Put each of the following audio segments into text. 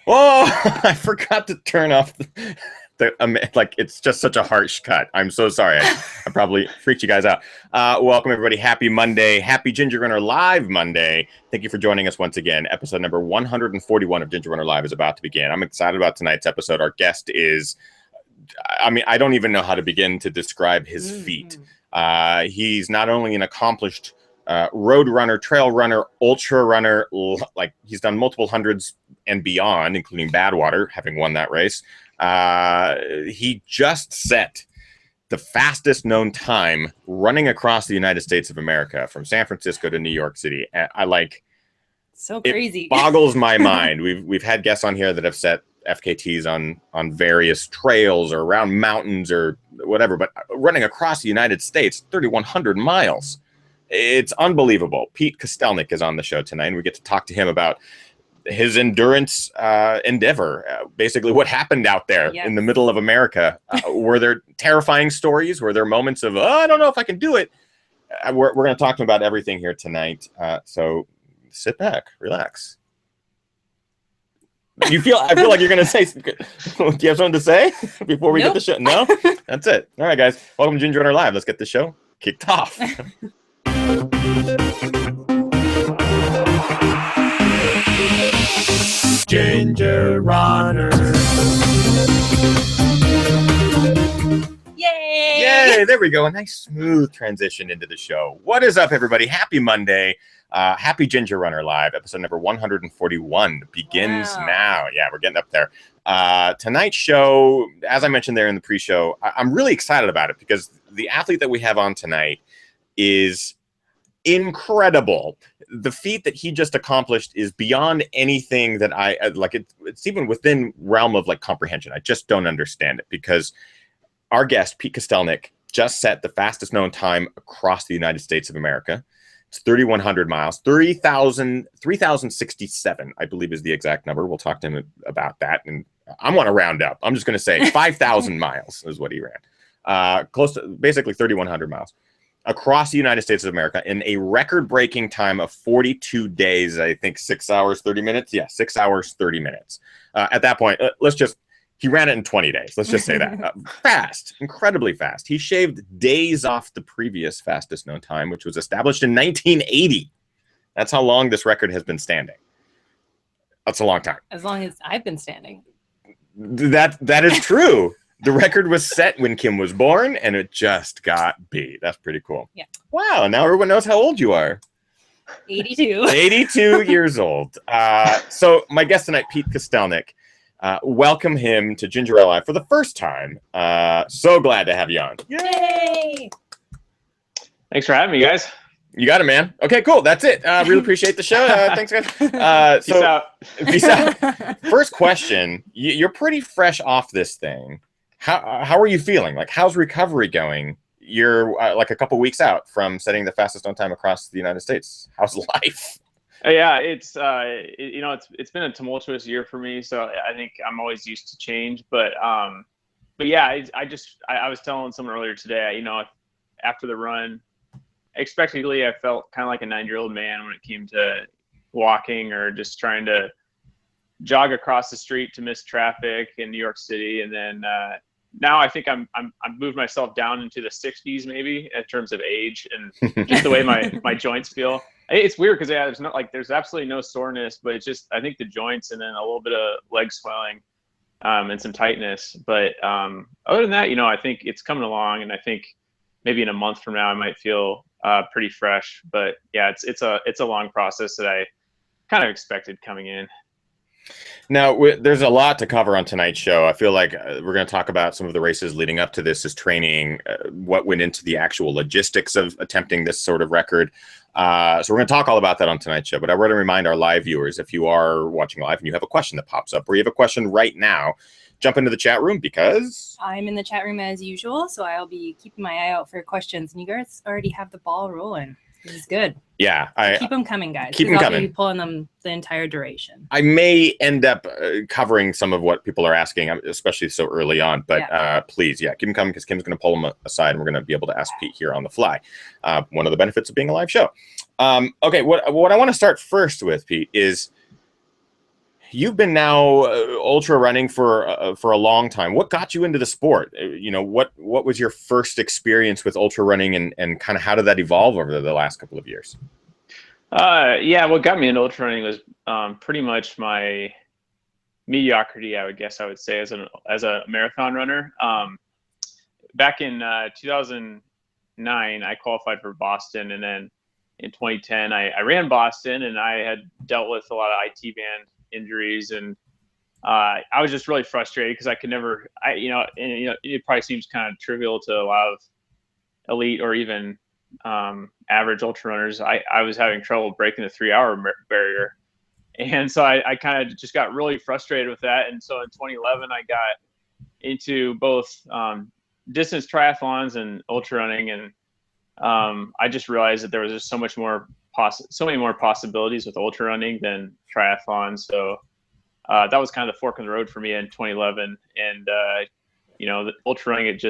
Oh, I forgot to turn off like it's just such a harsh cut. I'm so sorry. I probably freaked you guys out. Welcome everybody. Happy Monday. Happy Ginger Runner Live Monday. Thank you for joining us once again. Episode number 141 of Ginger Runner Live is about to begin. I'm excited about tonight's episode. Our guest is, I don't even know how to begin to describe his feat. He's not only an accomplished road runner, trail runner, ultra runner, like he's done multiple hundreds and beyond, including Badwater, having won that race. He just set the fastest known time running across the United States of America from San Francisco to New York City. So crazy. It boggles my mind. We've had guests on here that have set FKTs on various trails or around mountains or whatever, but running across the United States, 3,100 miles. It's unbelievable. Pete Kostelnick is on the show tonight, and we get to talk to him about his endurance endeavor. Basically, what happened out there in the middle of America. Were there terrifying stories? Were there moments of, I don't know if I can do it? We're going to talk to him about everything here tonight. So sit back, relax. I feel like you're going to say, do you have something to say before we get the show? No? That's it. All right, guys. Welcome to Ginger Runner Live. Let's get the show kicked off. Ginger Runner. Yay! Yay! There we go. A nice smooth transition into the show. What is up, everybody? Happy Monday. Happy Ginger Runner Live. Episode number 141 begins now. Yeah, we're getting up there. Tonight's show, as I mentioned there in the pre-show, I'm really excited about it because the athlete that we have on tonight is incredible. The feat that he just accomplished is beyond anything that I like. It's even within realm of like comprehension. I just don't understand it because our guest, Pete Kostelnick, just set the fastest known time across the United States of America. It's 3,100 miles, 3,067, I believe is the exact number. We'll talk to him about that. And I want to round up. I'm just going to say 5,000 miles is what he ran. Close to basically 3,100 miles across the United States of America in a record-breaking time of 42 days, I think 6 hours, 30 minutes. Yeah, 6 hours, 30 minutes. At that point, he ran it in 20 days. Let's just say that. Fast, incredibly fast. He shaved days off the previous fastest known time, which was established in 1980. That's how long this record has been standing. That's a long time. As long as I've been standing. That is true. The record was set when Kim was born, and it just got beat. That's pretty cool. Yeah. Wow, now everyone knows how old you are. 82. 82 years old. So my guest tonight, Pete Kostelnick, welcome him to Ginger Ale Live for the first time. So glad to have you on. Yay! Thanks for having me, guys. You got it, man. Okay, cool. That's it. Really appreciate the show. Thanks, guys. Peace out. Peace out. First question. You're pretty fresh off this thing. How are you feeling? Like, how's recovery going? You're like a couple weeks out from setting the fastest known time across the United States. How's life? Yeah, it's been a tumultuous year for me, so I think I'm always used to change. But yeah, I was telling someone earlier today, after the run, expectedly, I felt kind of like a 9-year-old man when it came to walking or just trying to jog across the street to miss traffic in New York City, and then now I think I've moved myself down into the 60s maybe in terms of age and just the way my joints feel. It's weird because there's absolutely no soreness, but it's just I think the joints and then a little bit of leg swelling and some tightness. But other than that, I think it's coming along, and I think maybe in a month from now I might feel pretty fresh. But yeah, it's a long process that I kind of expected coming in. Now, there's a lot to cover on tonight's show. I feel like we're going to talk about some of the races leading up to this as training, what went into the actual logistics of attempting this sort of record. So we're going to talk all about that on tonight's show. But I want to remind our live viewers, if you are watching live and you have a question that pops up or you have a question right now, jump into the chat room because I'm in the chat room as usual, so I'll be keeping my eye out for questions. And you guys already have the ball rolling. This is good. Yeah. Keep them coming, guys. Keep them coming. I'll be pulling them the entire duration. I may end up covering some of what people are asking, especially so early on. But please, keep them coming because Kim's going to pull them aside and we're going to be able to ask Pete here on the fly. One of the benefits of being a live show. Okay, what I want to start first with, Pete, is you've been now ultra running for a long time. What got you into the sport? What was your first experience with ultra running, and kind of how did that evolve over the last couple of years? Yeah, what got me into ultra running was pretty much my mediocrity, I would say, as a marathon runner. Back in 2009, I qualified for Boston, and then in 2010, I ran Boston, and I had dealt with a lot of IT band injuries, and I was just really frustrated because I could never, it probably seems kind of trivial to a lot of elite or even average ultra runners. I was having trouble breaking the 3-hour barrier. And so I kind of just got really frustrated with that. And so in 2011, I got into both distance triathlons and ultra running. And I just realized that there was just so many more possibilities with ultra running than triathlon. So that was kind of the fork in the road for me in 2011. And, the ultra running, it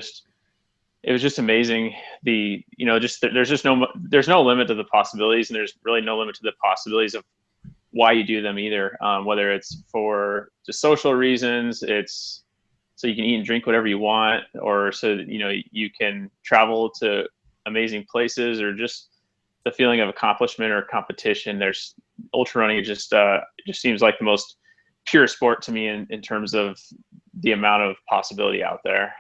was just amazing. There's no limit to the possibilities, and there's really no limit to the possibilities of why you do them either. Whether it's for just social reasons, it's so you can eat and drink whatever you want, or so that, you can travel to amazing places, or just the feeling of accomplishment or competition. There's ultra running. It just seems like the most pure sport to me in terms of the amount of possibility out there.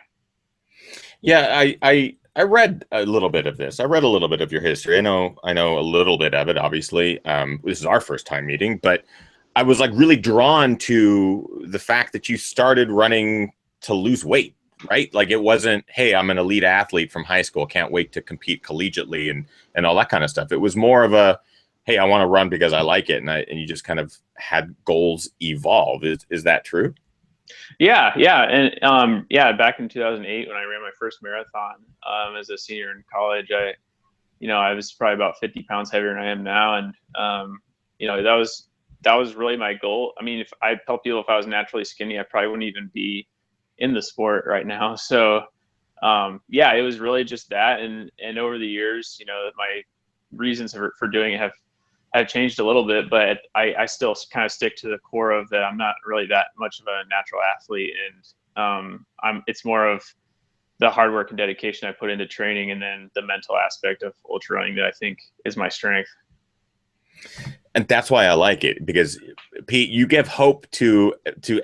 Yeah, I read a little bit of this. I read a little bit of your history. I know a little bit of it, obviously. This is our first time meeting, but I was like really drawn to the fact that you started running to lose weight, right? Like it wasn't, hey, I'm an elite athlete from high school, can't wait to compete collegiately and all that kind of stuff. It was more of a, hey, I want to run because I like it, and you just kind of had goals evolve. Is that true? Yeah. And back in 2008, when I ran my first marathon as a senior in college, I was probably about 50 pounds heavier than I am now. And, that was really my goal. I mean, if I tell people if I was naturally skinny, I probably wouldn't even be in the sport right now. So, it was really just that. And over the years, my reasons for doing it have changed a little bit, but I still kind of stick to the core of that. I'm not really that much of a natural athlete, and it's more of the hard work and dedication I put into training, and then the mental aspect of ultra running that I think is my strength. And that's why I like it, because Pete, you give hope to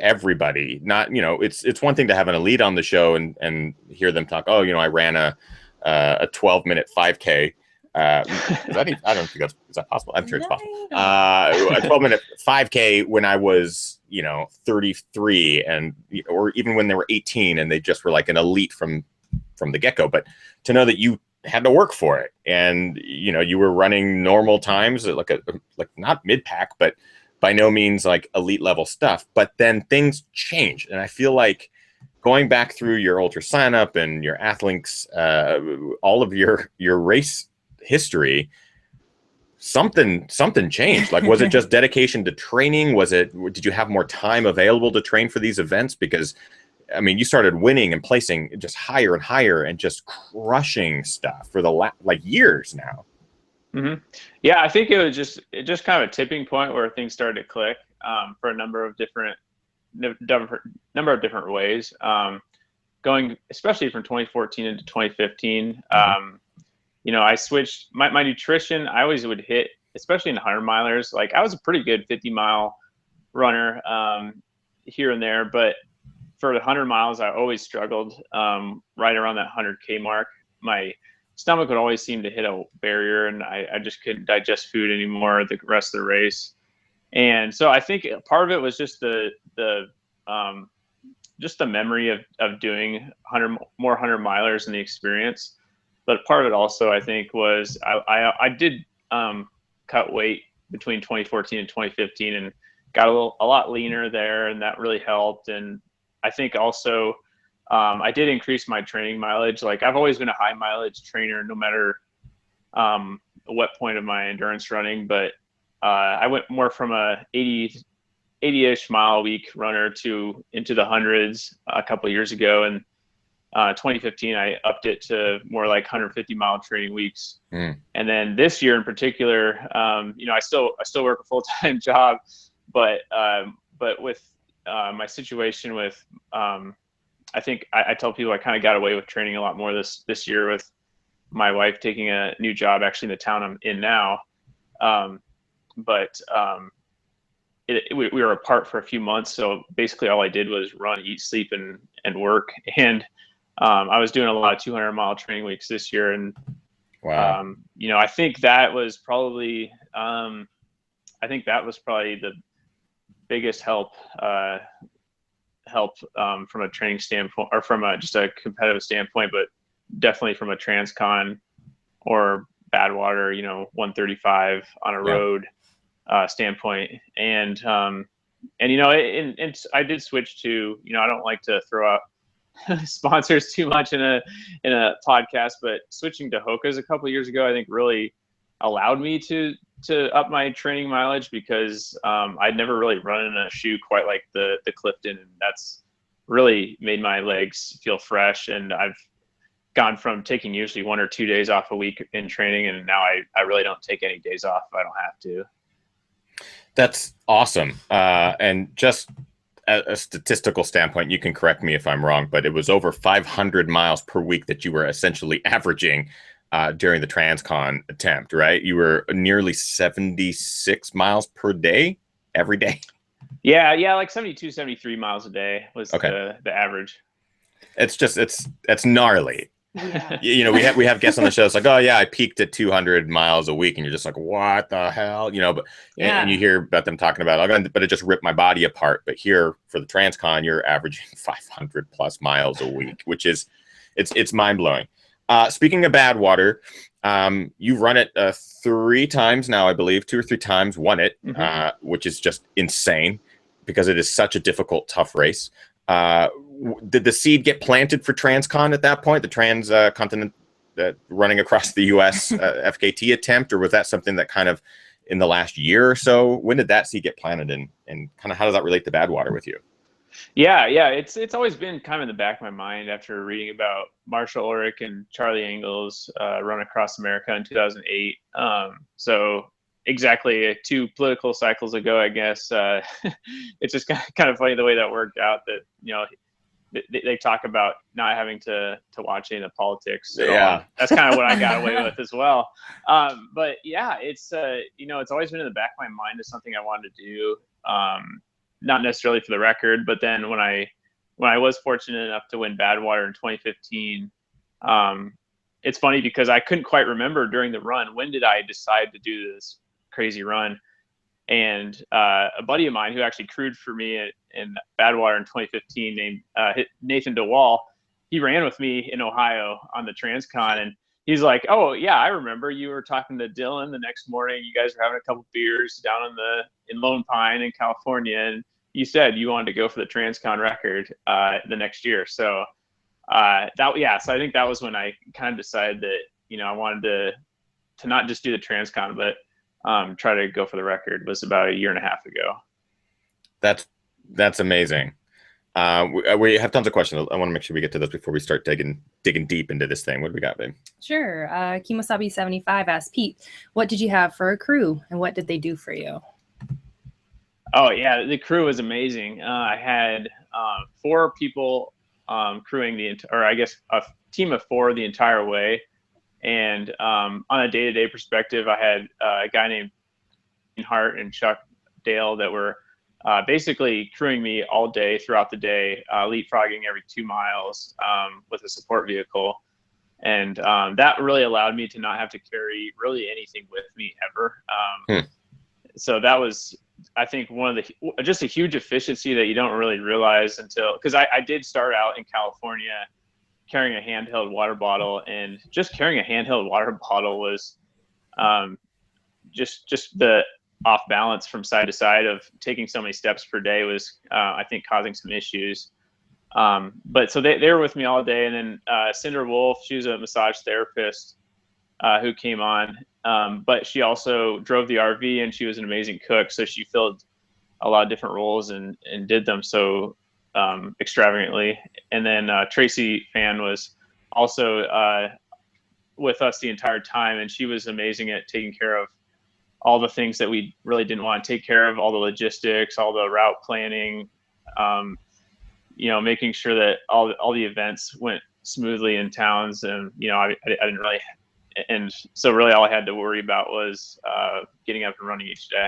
everybody. Not, it's one thing to have an elite on the show and hear them talk. Oh, I ran a 12-minute 5K. I don't think is that possible? I'm sure it's possible. A 12-minute 5K when I was, 33, or even when they were 18, and they just were like an elite from the get-go. But to know that you had to work for it, and you were running normal times, like not mid-pack, but by no means like elite level stuff. But then things changed, and I feel like going back through your ultra sign up and your Athlinks, all of your race history, something changed. Like, was it just dedication to training? Did you have more time available to train for these events? Because I mean, you started winning and placing just higher and higher and just crushing stuff for the years now. Mm-hmm. Yeah, I think it was just kind of a tipping point where things started to click for a number of different ways. Going especially from 2014 into 2015. I switched my nutrition. I always would hit, especially in 100-milers. Like, I was a pretty good 50-mile runner here and there, but for the 100 miles, I always struggled right around that 100K mark. My stomach would always seem to hit a barrier, and I just couldn't digest food anymore the rest of the race. And so I think part of it was just the memory of doing 100-milers and the experience. But part of it also, I think, was I did cut weight between 2014 and 2015, and got a lot leaner there, and that really helped. And I think also I did increase my training mileage. Like, I've always been a high mileage trainer, no matter what point of my endurance running. But I went more from a 80-ish mile a week runner into the hundreds a couple of years ago. And 2015, I upped it to more like 150-mile training weeks. And then this year in particular, I still work a full-time job, but but with my situation with, I think I tell people I kind of got away with training a lot more this year with my wife taking a new job actually in the town I'm in now. We were apart for a few months. So basically all I did was run, eat, sleep, and work. And I was doing a lot of 200-mile training weeks this year. And, wow. I think that was probably, the biggest help from a training standpoint, or from just a competitive standpoint, but definitely from a transcon or Badwater, 135 on a road standpoint. And I did switch to, I don't like to throw out sponsors too much in a podcast, but switching to Hoka's a couple of years ago, I think really allowed me to up my training mileage, because I'd never really run in a shoe quite like the Clifton, and that's really made my legs feel fresh. And I've gone from taking usually 1 or 2 days off a week in training, and now I really don't take any days off if I don't have to. That's awesome. And just a statistical standpoint, you can correct me if I'm wrong, but it was over 500 miles per week that you were essentially averaging during the Transcon attempt, right? You were nearly 76 miles per day every day. Yeah, like 72, 73 miles a day was the average. It's gnarly. Yeah. We have guests on the show. It's like, oh yeah, I peaked at 200 miles a week, and you're just like, what the hell, but and you hear about them talking about, but it just ripped my body apart. But here for the Transcon, you're averaging 500 plus miles a week, which is it's mind blowing. Speaking of Badwater, you've run it 3 times now, I believe, 2 or 3 times, won it, which is just insane because it is such a difficult, tough race. Did the seed get planted for Transcon at that point, the transcontinent running across the U.S. FKT attempt, or was that something that kind of in the last year or so? When did that seed get planted, and kind of how does that relate to Badwater with you? Yeah, it's always been kind of in the back of my mind after reading about Marshall Ulrich and Charlie Engel's run across America in 2008. So exactly 2 political cycles ago, I guess. It's just kind of funny the way that worked out, that they talk about not having to watch any of the politics. So that's kind of what I got away with as well. But yeah, it's it's always been in the back of my mind as something I wanted to do. Not necessarily for the record, but then when I was fortunate enough to win Badwater in 2015, it's funny because I couldn't quite remember during the run, when did I decide to do this crazy run? And a buddy of mine who actually crewed for me in Badwater in 2015 named Nathan DeWall, he ran with me in Ohio on the Transcon, and he's like, oh yeah, I remember you were talking to Dylan the next morning. You guys were having a couple beers down in Lone Pine in California, and you said you wanted to go for the Transcon record the next year. So so I think that was when I kind of decided that I wanted to not just do the Transcon, but try to go for the record. Was about a year and a half ago. That's amazing. We have tons of questions. I want to make sure we get to this before we start digging deep into this thing. What do we got, babe? Sure. Kimosabi75 asked Pete, what did you have for a crew, and what did they do for you? Oh yeah, the crew was amazing. I had 4 people crewing a team of 4 the entire way. And on a day-to-day perspective, I had a guy named Hart and Chuck Dale that were basically crewing me all day throughout the day, leapfrogging every 2 miles with a support vehicle. And that really allowed me to not have to carry really anything with me ever. So that was, I think, just a huge efficiency that you don't really realize until, because I did start out in California carrying a handheld water bottle, and just carrying a handheld water bottle was just the off balance from side to side of taking so many steps per day was, I think, causing some issues. But so they were with me all day. And then Cinder Wolf, she was a massage therapist who came on, but she also drove the RV, and she was an amazing cook. So she filled a lot of different roles and did them so extravagantly. And then Tracy Fan was also with us the entire time, and she was amazing at taking care of all the things that we really didn't want to take care of, all the logistics, all the route planning, making sure that all the events went smoothly in towns. And, I didn't really, and so really all I had to worry about was getting up and running each day.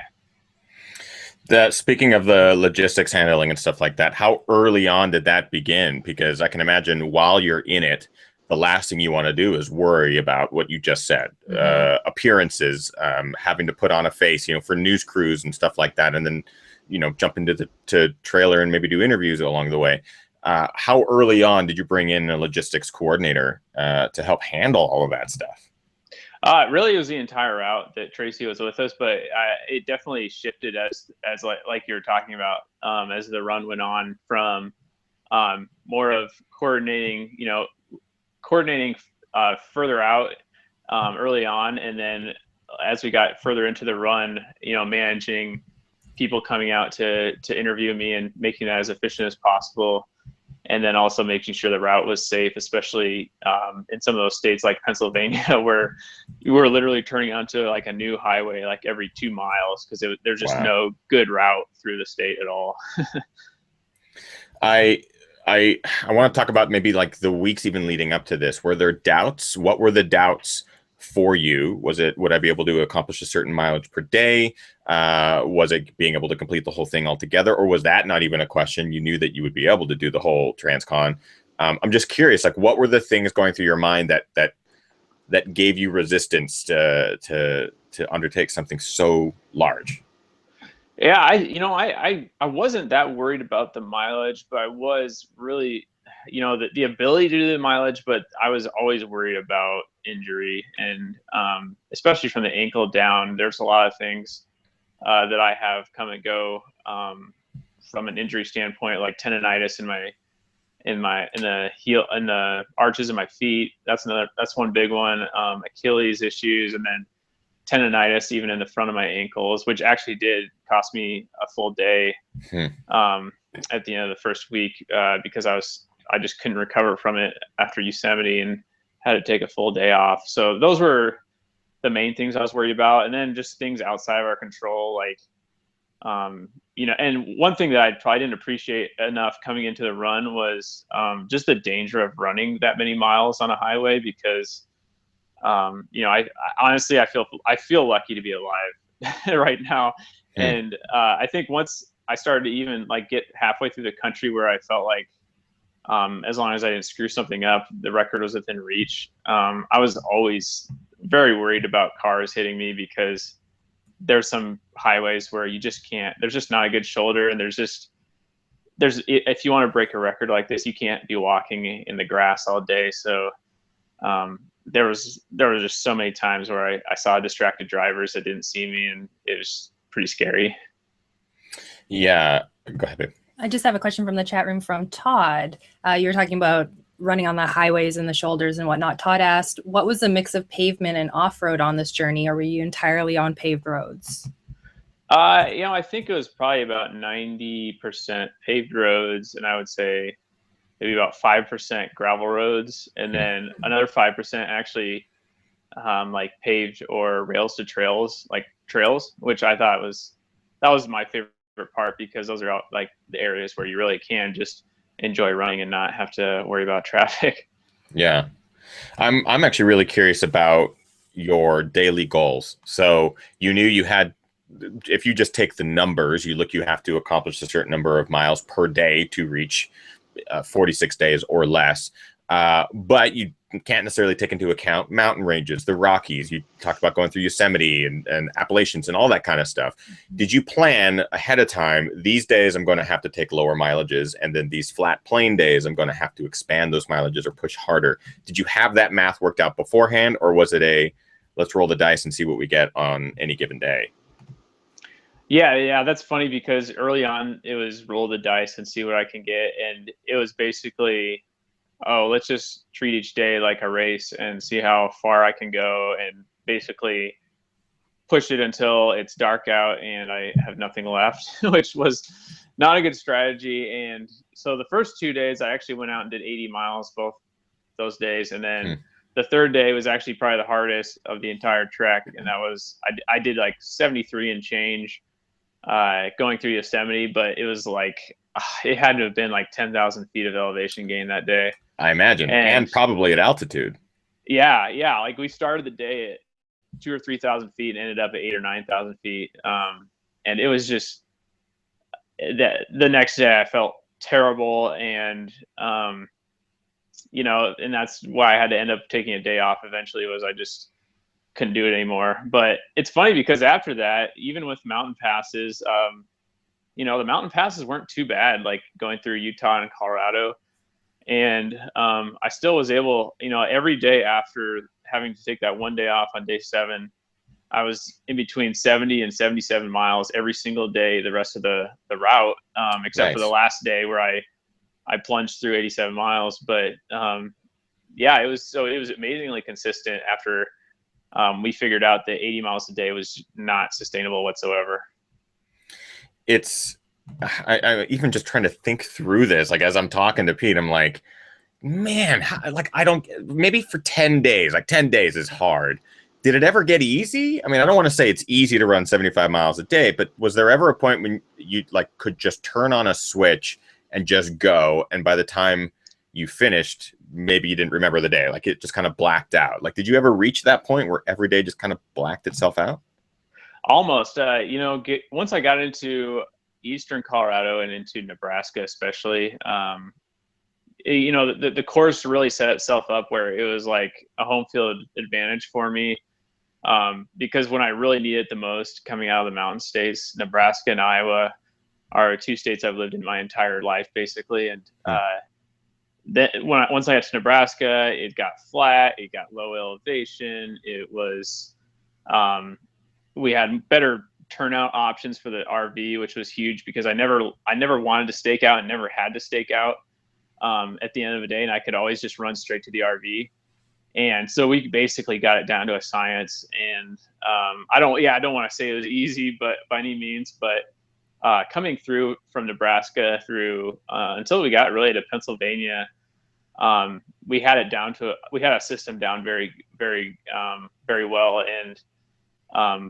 Speaking of the logistics handling and stuff like that, how early on did that begin? Because I can imagine while you're in it, the last thing you want to do is worry about what you just said, appearances, having to put on a face, for news crews and stuff like that. And then, jump into the trailer and maybe do interviews along the way. How early on did you bring in a logistics coordinator to help handle all of that stuff? Really, it was the entire route that Tracy was with us, but it definitely shifted as like you were talking about as the run went on, from more of coordinating further out early on, and then as we got further into the run, managing people coming out to interview me and making that as efficient as possible. And then also making sure the route was safe, especially in some of those states like Pennsylvania, where you were literally turning onto like a new highway like every 2 miles because there's just no good route through the state at all. I want to talk about maybe like the weeks even leading up to this. Were there doubts? What were the doubts for you? Was it, would I be able to accomplish a certain mileage per day? Was it being able to complete the whole thing altogether? Or was that not even a question? You knew that you would be able to do the whole Transcon. I'm just curious, like, what were the things going through your mind that gave you resistance to undertake something so large? Yeah, I wasn't that worried about the mileage, but I was really, the ability to do the mileage, but I was always worried about injury, and especially from the ankle down, there's a lot of things that I have come and go from an injury standpoint, like tendonitis in the heel, in the arches of my feet. That's one big one. Achilles issues, and then tendonitis even in the front of my ankles, which actually did cost me a full day at the end of the first week because I just couldn't recover from it after Yosemite and had to take a full day off. So those were the main things I was worried about. And then just things outside of our control, like, and one thing that I probably didn't appreciate enough coming into the run was just the danger of running that many miles on a highway, because I honestly, I feel lucky to be alive right now. And I think once I started to even like get halfway through the country where I felt like as long as I didn't screw something up, the record was within reach. I was always very worried about cars hitting me, because there's some highways where you just can't, there's just not a good shoulder. And if you want to break a record like this, you can't be walking in the grass all day. So there was just so many times where I saw distracted drivers that didn't see me, and it was pretty scary. Yeah, go ahead, babe. I just have a question from the chat room from Todd. You were talking about running on the highways and the shoulders and whatnot. Todd asked, what was the mix of pavement and off-road on this journey? Or were you entirely on paved roads? I think it was probably about 90% paved roads, and I would say maybe about 5% gravel roads, and then another 5% actually like paved or rails to trails, like trails, which I thought that was my favorite part, because those are out like the areas where you really can just enjoy running and not have to worry about traffic. Yeah. I'm actually really curious about your daily goals. So you knew you had, if you just take the numbers, you have to accomplish a certain number of miles per day to reach 46 days or less. But you can't necessarily take into account mountain ranges, the Rockies. You talked about going through Yosemite and Appalachians and all that kind of stuff. Did you plan ahead of time, these days I'm going to have to take lower mileages, and then these flat plain days I'm going to have to expand those mileages or push harder? Did you have that math worked out beforehand, or was it let's roll the dice and see what we get on any given day? Yeah, that's funny, because early on it was roll the dice and see what I can get, and it was basically, let's just treat each day like a race and see how far I can go, and basically push it until it's dark out and I have nothing left, which was not a good strategy. And so the first 2 days I actually went out and did 80 miles both those days, and then the third day was actually probably the hardest of the entire trek, and that was I did like 73 and change going through Yosemite, but it was like it had to have been like 10,000 feet of elevation gain that day. I imagine, and probably at altitude. Yeah, like we started the day at 2,000 or 3,000 feet and ended up at 8,000 or 9,000 feet, and it was just that the next day I felt terrible, and and that's why I had to end up taking a day off eventually, was I just couldn't do it anymore. But it's funny because after that, even with mountain passes, the mountain passes weren't too bad, like going through Utah and Colorado. And I still was able, every day after having to take that one day off on day 7, I was in between 70 and 77 miles every single day the rest of the route, except for the last day where I plunged through 87 miles. But it was amazingly consistent after we figured out that 80 miles a day was not sustainable whatsoever. I even just trying to think through this, like as I'm talking to Pete, I'm like, man, maybe for 10 days, like 10 days is hard. Did it ever get easy? I mean, I don't want to say it's easy to run 75 miles a day, but was there ever a point when you could just turn on a switch and just go, and by the time you finished, maybe you didn't remember the day, like it just kind of blacked out? Like, did you ever reach that point where every day just kind of blacked itself out? Almost. Once I got into eastern Colorado and into Nebraska especially, the course really set itself up where it was like a home field advantage for me, because when I really need it the most, coming out of the mountain states, Nebraska and Iowa are 2 states I've lived in my entire life, basically. And then once I got to Nebraska, it got flat, it got low elevation. It was, we had better turnout options for the RV, which was huge because I never wanted to stake out and never had to stake out at the end of the day, and I could always just run straight to the RV. And so we basically got it down to a science. And I don't want to say it was easy, but by any means, but coming through from Nebraska through until we got really to Pennsylvania, we had a system down very, very, very well. And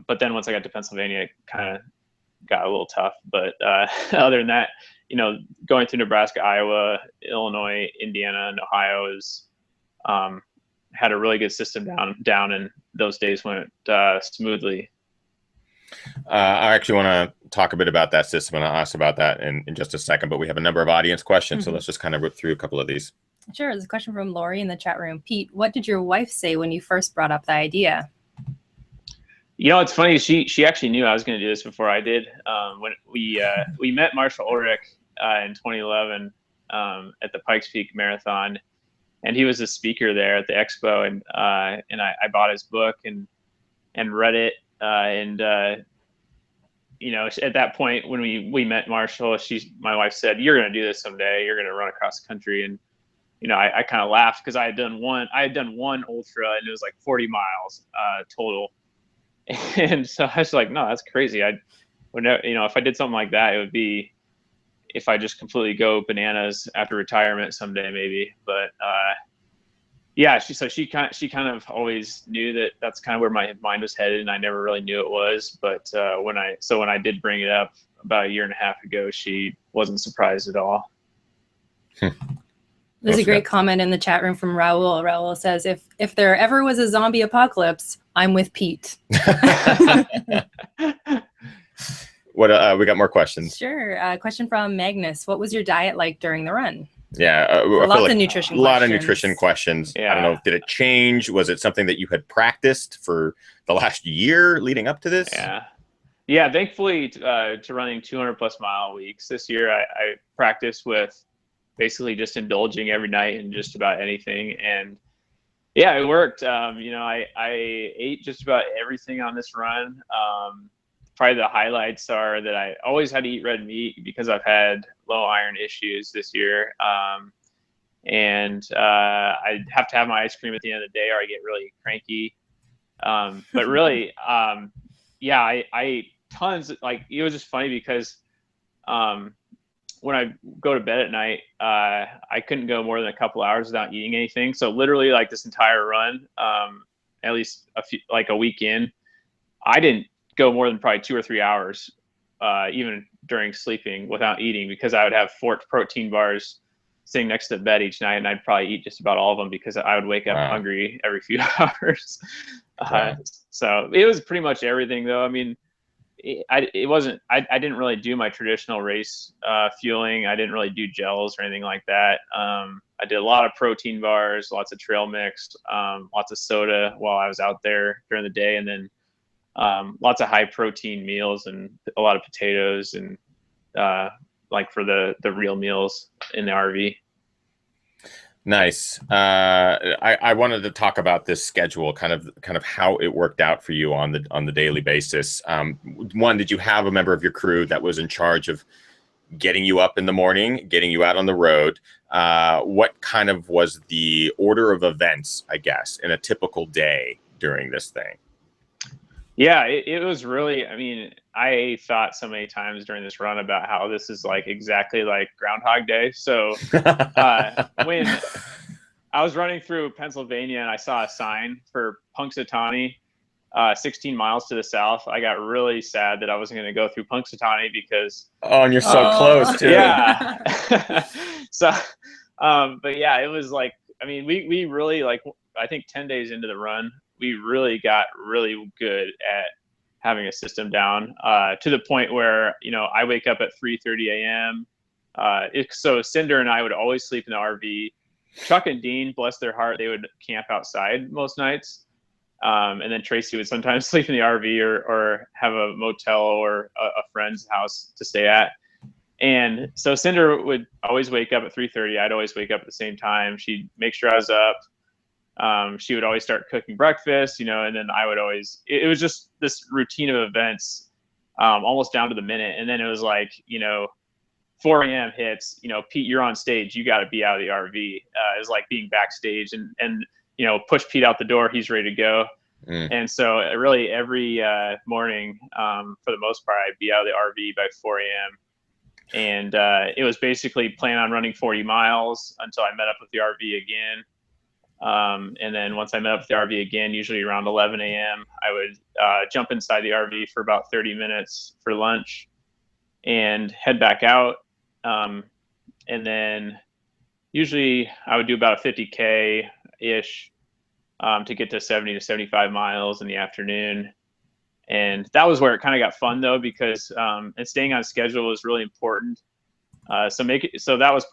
but then once I got to Pennsylvania, it kind of got a little tough. But other than that, going through Nebraska, Iowa, Illinois, Indiana, and Ohio had a really good system down, and those days went smoothly. I actually want to talk a bit about that system, and I'll ask about that in just a second, but we have a number of audience questions, so let's just kind of rip through a couple of these. Sure. There's a question from Lori in the chat room. Pete, what did your wife say when you first brought up the idea? It's funny. She actually knew I was going to do this before I did. When we met Marshall Ulrich in 2011 at the Pikes Peak Marathon, and he was a speaker there at the expo, and I bought his book and read it, and at that point when we met Marshall, my wife said, "You're going to do this someday. You're going to run across the country." And I kind of laughed because I had done one ultra, and it was like 40 miles total. And so I was like, no, that's crazy. I would never, if I did something like that, it would be if I just completely go bananas after retirement someday, maybe. But she kind of always knew that that's kind of where my mind was headed, and I never really knew it was. But when I did bring it up about 1.5 years ago, she wasn't surprised at all. There's a great comment in the chat room from Raul. Raul says, if there ever was a zombie apocalypse, I'm with Pete. What we got more questions? Sure. Question from Magnus. What was your diet like during the run? Yeah, lots of nutrition. A lot of nutrition questions. Yeah. I don't know. Did it change? Was it something that you had practiced for the last year leading up to this? Yeah. Thankfully, to running 200+ mile weeks this year, I practiced with basically just indulging every night in just about anything, and yeah, it worked. I ate just about everything on this run. Probably the highlights are that I always had to eat red meat because I've had low iron issues this year. And I have to have my ice cream at the end of the day or I get really cranky. But really, I ate tons. Like, it was just funny because when I go to bed at night, I couldn't go more than a couple hours without eating anything. So literally like this entire run, at least like a week in, I didn't go more than probably 2 or 3 hours, even during sleeping, without eating, because I would have 4 protein bars sitting next to the bed each night, and I'd probably eat just about all of them because I would wake up hungry every few hours. So it was pretty much everything, though. I mean, I didn't really do my traditional race fueling. I didn't really do gels or anything like that. I did a lot of protein bars, lots of trail mix, lots of soda while I was out there during the day, and then lots of high protein meals and a lot of potatoes and like for the real meals in the RV. Nice. I wanted to talk about this schedule, kind of how it worked out for you on the daily basis. One, did you have a member of your crew that was in charge of getting you up in the morning, getting you out on the road? What kind of was the order of events, I guess, in a typical day during this thing? Yeah, it was really, I mean, I thought so many times during this run about how this is like exactly like Groundhog Day. So when I was running through Pennsylvania and I saw a sign for Punxsutawney, 16 miles to the south, I got really sad that I wasn't going to go through Punxsutawney because and you're so close to it. So but yeah, it was like, I mean, we really, like, I think 10 days into the run, we really got really good at having a system down, to the point where, you know, I wake up at 3:30 a.m. So Cinder and I would always sleep in the RV. Chuck and Dean, bless their heart, they would camp outside most nights. And then Tracy would sometimes sleep in the RV or have a motel or a friend's house to stay at. And so Cinder would always wake up at 3:30. I'd always wake up at the same time. She'd make sure I was up. She would always start cooking breakfast, you know, and then I would always, it was just this routine of events, almost down to the minute. And then it was like, you know, 4 a.m. hits, you know, Pete, you're on stage, you got to be out of the RV. It was like being backstage and, you know, push Pete out the door, he's ready to go. And so really every morning, for the most part, I'd be out of the RV by 4 a.m. And it was basically plan on running 40 miles until I met up with the RV again. And then once I met up with the RV again, usually around 11 a.m., I would jump inside the RV for about 30 minutes for lunch and head back out. And then usually I would do about a 50K-ish to get to 70 to 75 miles in the afternoon. And that was where it kind of got fun, though, because and staying on schedule was really important. So that was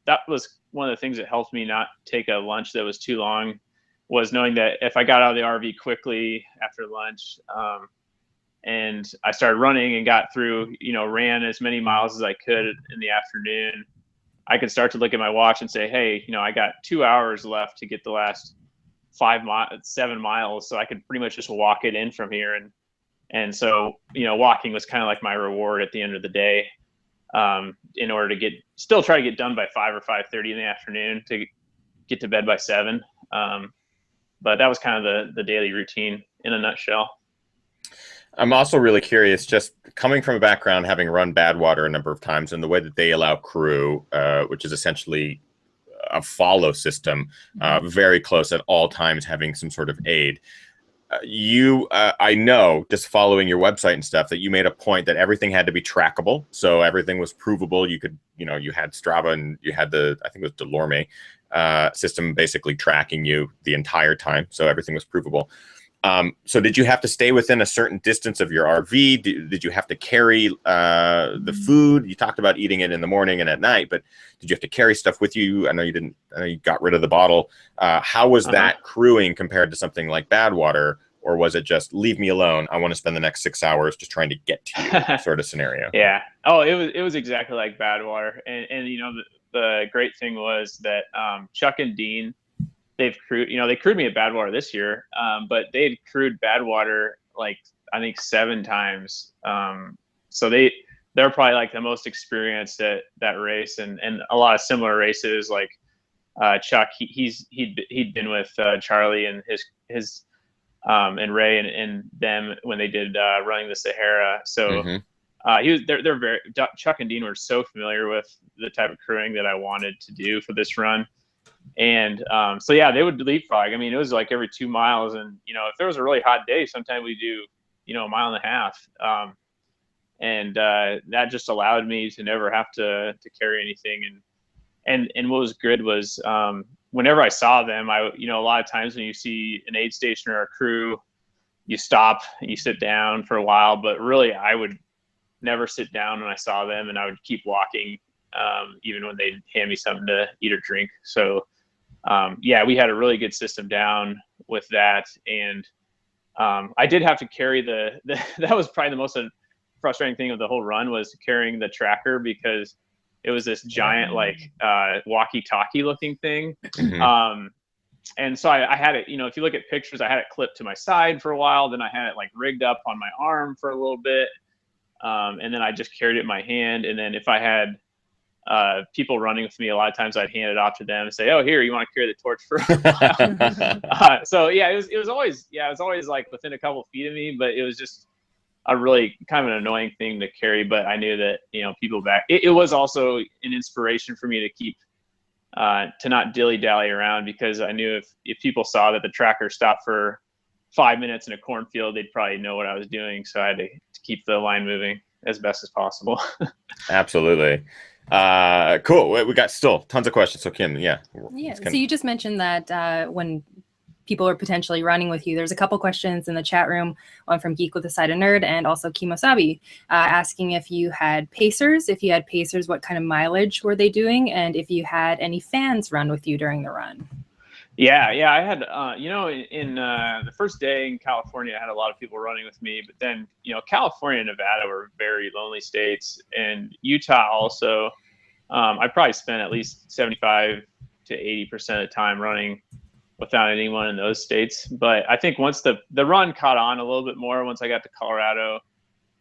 that was one of the things that helped me not take a lunch that was too long, was knowing that if I got out of the RV quickly after lunch, and I started running and got through, you know, ran as many miles as I could in the afternoon, I could start to look at my watch and say, hey, you know, I got 2 hours left to get the last 7 miles. So I could pretty much just walk it in from here. And so, you know, walking was kind of like my reward at the end of the day, in order to still try to get done by 5 or 5:30 in the afternoon to get to bed by 7. But that was kind of the daily routine in a nutshell. I'm also really curious, just coming from a background, having run Badwater a number of times, and the way that they allow crew, which is essentially a follow system, very close at all times, having some sort of aid. I know, just following your website and stuff, that you made a point that everything had to be trackable. So everything was provable. You could, you know, you had Strava and you had I think it was Delorme system basically tracking you the entire time. So everything was provable. So did you have to stay within a certain distance of your RV? Did you have to carry the food? You talked about eating it in the morning and at night, but did you have to carry stuff with you? I know you didn't. I know you got rid of the bottle. How was that crewing compared to something like Badwater? Or was it just leave me alone? I want to spend the next 6 hours just trying to get to you sort of scenario? Yeah. Oh, it was exactly like Badwater. And you know, the great thing was that Chuck and Dean, they crewed me at Badwater this year, but they had crewed Badwater like I think 7 times. So they're probably like the most experienced at that race, and a lot of similar races. Like Chuck, he'd been with Charlie and his and Ray and them when they did running the Sahara. So they're very, Chuck and Dean were so familiar with the type of crewing that I wanted to do for this run. And so yeah, they would leapfrog. I mean, it was like every 2 miles, and if there was a really hot day, sometimes we do 1.5 miles. And that just allowed me to never have to carry anything. And what was good was whenever I saw them, a lot of times when you see an aid station or a crew, you stop and you sit down for a while, but really I would never sit down when I saw them, and I would keep walking even when they'd hand me something to eat or drink. So yeah, we had a really good system down with that. And I did have to carry that was probably the most frustrating thing of the whole run, was carrying the tracker, because it was this giant walkie-talkie looking thing. Mm-hmm. And so I had it, if you look at pictures, I had it clipped to my side for a while. Then I had it like rigged up on my arm for a little bit. And then I just carried it in my hand. And then if I had people running with me, a lot of times I'd hand it off to them and say, "Oh, here, you want to carry the torch for a while?" So yeah, it was always like within a couple feet of me, but it was just a really kind of an annoying thing to carry. But I knew that people back. It was also an inspiration for me to keep to not dilly-dally around, because I knew if people saw that the tracker stopped for 5 minutes in a cornfield, they'd probably know what I was doing. So I had to keep the line moving as best as possible. Absolutely. Cool. We got still tons of questions. So Kim, yeah. So you just mentioned that when people are potentially running with you, there's a couple questions in the chat room, one from Geek with a Side of Nerd and also Kimosabi, asking if you had pacers. If you had pacers, what kind of mileage were they doing? And if you had any fans run with you during the run? Yeah, I had, in the first day in California, I had a lot of people running with me, but then, California and Nevada were very lonely states, and Utah also. I probably spent at least 75 to 80% of the time running without anyone in those states. But I think once the run caught on a little bit more, once I got to Colorado,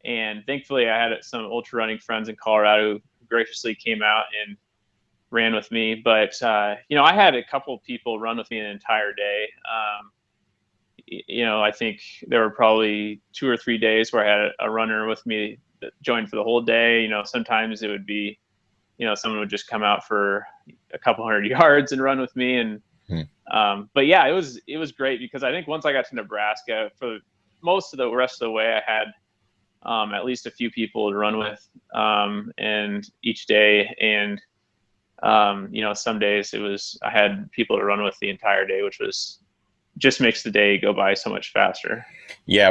and thankfully I had some ultra running friends in Colorado who graciously came out and ran with me. But I had a couple of people run with me an entire day. I think there were probably 2 or 3 days where I had a runner with me that joined for the whole day. Sometimes it would be, someone would just come out for a couple hundred yards and run with me. And but yeah, it was great, because I think once I got to Nebraska, for most of the rest of the way, I had at least a few people to run with, and each day. And some days I had people to run with the entire day, which just makes the day go by so much faster. Yeah.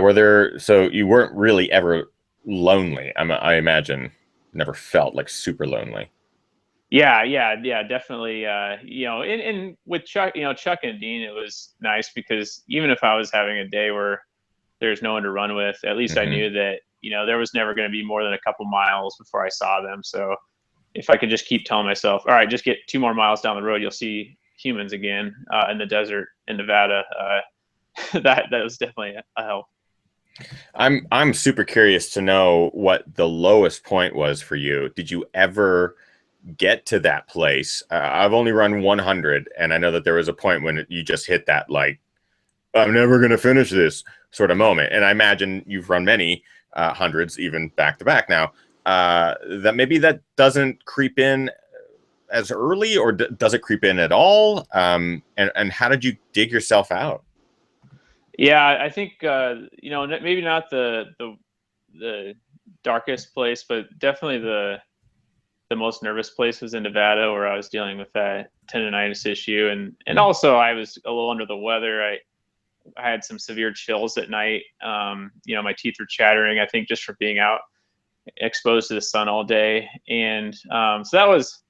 So you weren't really ever lonely. I imagine never felt like super lonely. Yeah, definitely. And with Chuck, Chuck and Dean, it was nice, because even if I was having a day where there's no one to run with, at least I knew that, there was never going to be more than a couple miles before I saw them. So if I could just keep telling myself, all right, just get 2 more miles down the road, you'll see humans again in the desert in Nevada. That was definitely a help. I'm super curious to know what the lowest point was for you. Did you ever get to that place? I've only run 100, and I know that there was a point when you just hit that, like, I'm never going to finish this sort of moment. And I imagine you've run many hundreds, even back to back now, that maybe that doesn't creep in as early, or does it creep in at all? And how did you dig yourself out? Yeah, I think, maybe not the darkest place, but definitely the most nervous place was in Nevada, where I was dealing with that tendonitis issue. And also I was a little under the weather. I had some severe chills at night. My teeth were chattering, I think just from being out exposed to the sun all day. And so that was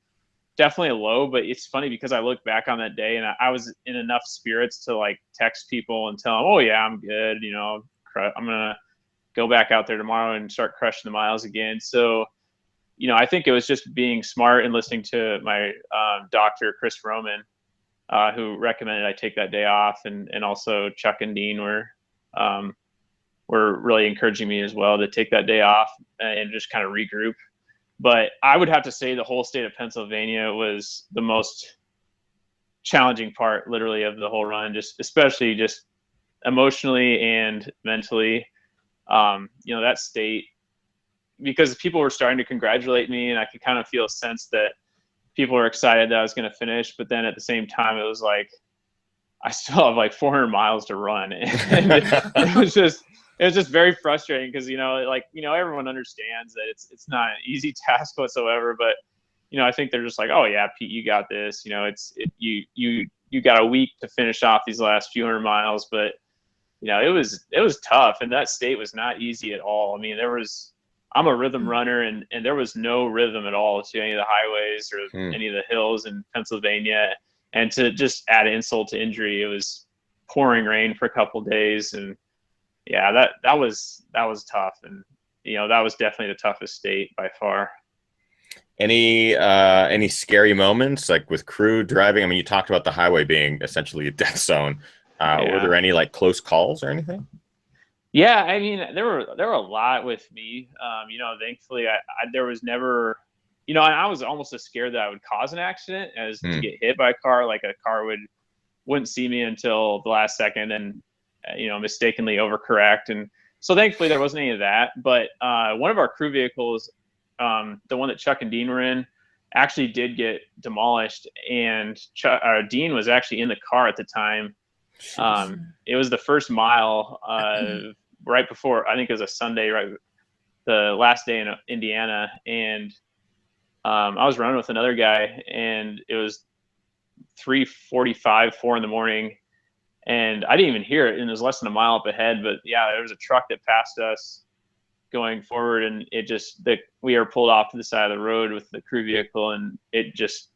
definitely a low. But it's funny, because I look back on that day and I was in enough spirits to like text people and tell them, oh yeah, I'm good. I'm going to go back out there tomorrow and start crushing the miles again. So, I think it was just being smart and listening to my doctor, Chris Roman, who recommended I take that day off. And also Chuck and Dean were really encouraging me as well to take that day off and just kind of regroup. But I would have to say the whole state of Pennsylvania was the most challenging part, literally, of the whole run, especially emotionally and mentally. That state, because people were starting to congratulate me, and I could kind of feel a sense that people were excited that I was going to finish. But then at the same time, it was like, I still have like 400 miles to run. And it was just very frustrating because, everyone understands that it's not an easy task whatsoever, but, I think they're just like, oh yeah, Pete, you got this, you got a week to finish off these last few hundred miles. But, it was tough, and that state was not easy at all. I mean, I'm a rhythm runner, and there was no rhythm at all to any of the highways or any of the hills in Pennsylvania. And to just add insult to injury, it was pouring rain for a couple of days. And yeah, that was tough. And, that was definitely the toughest state by far. Any scary moments, like with crew driving? I mean, you talked about the highway being essentially a death zone. Were there any like close calls or anything? Yeah, I mean, there were a lot with me. Thankfully, there was never, and I was almost as scared that I would cause an accident as to get hit by a car. Like a car wouldn't see me until the last second and, mistakenly overcorrect. And so thankfully there wasn't any of that. But one of our crew vehicles, the one that Chuck and Dean were in, actually did get demolished. And Dean was actually in the car at the time. It was the first mile right before, I think it was a Sunday, right, the last day in Indiana. And I was running with another guy, and it was 3:45, 4 in the morning, and I didn't even hear it, and it was less than a mile up ahead. But yeah, there was a truck that passed us going forward, and we were pulled off to the side of the road with the crew vehicle, and it just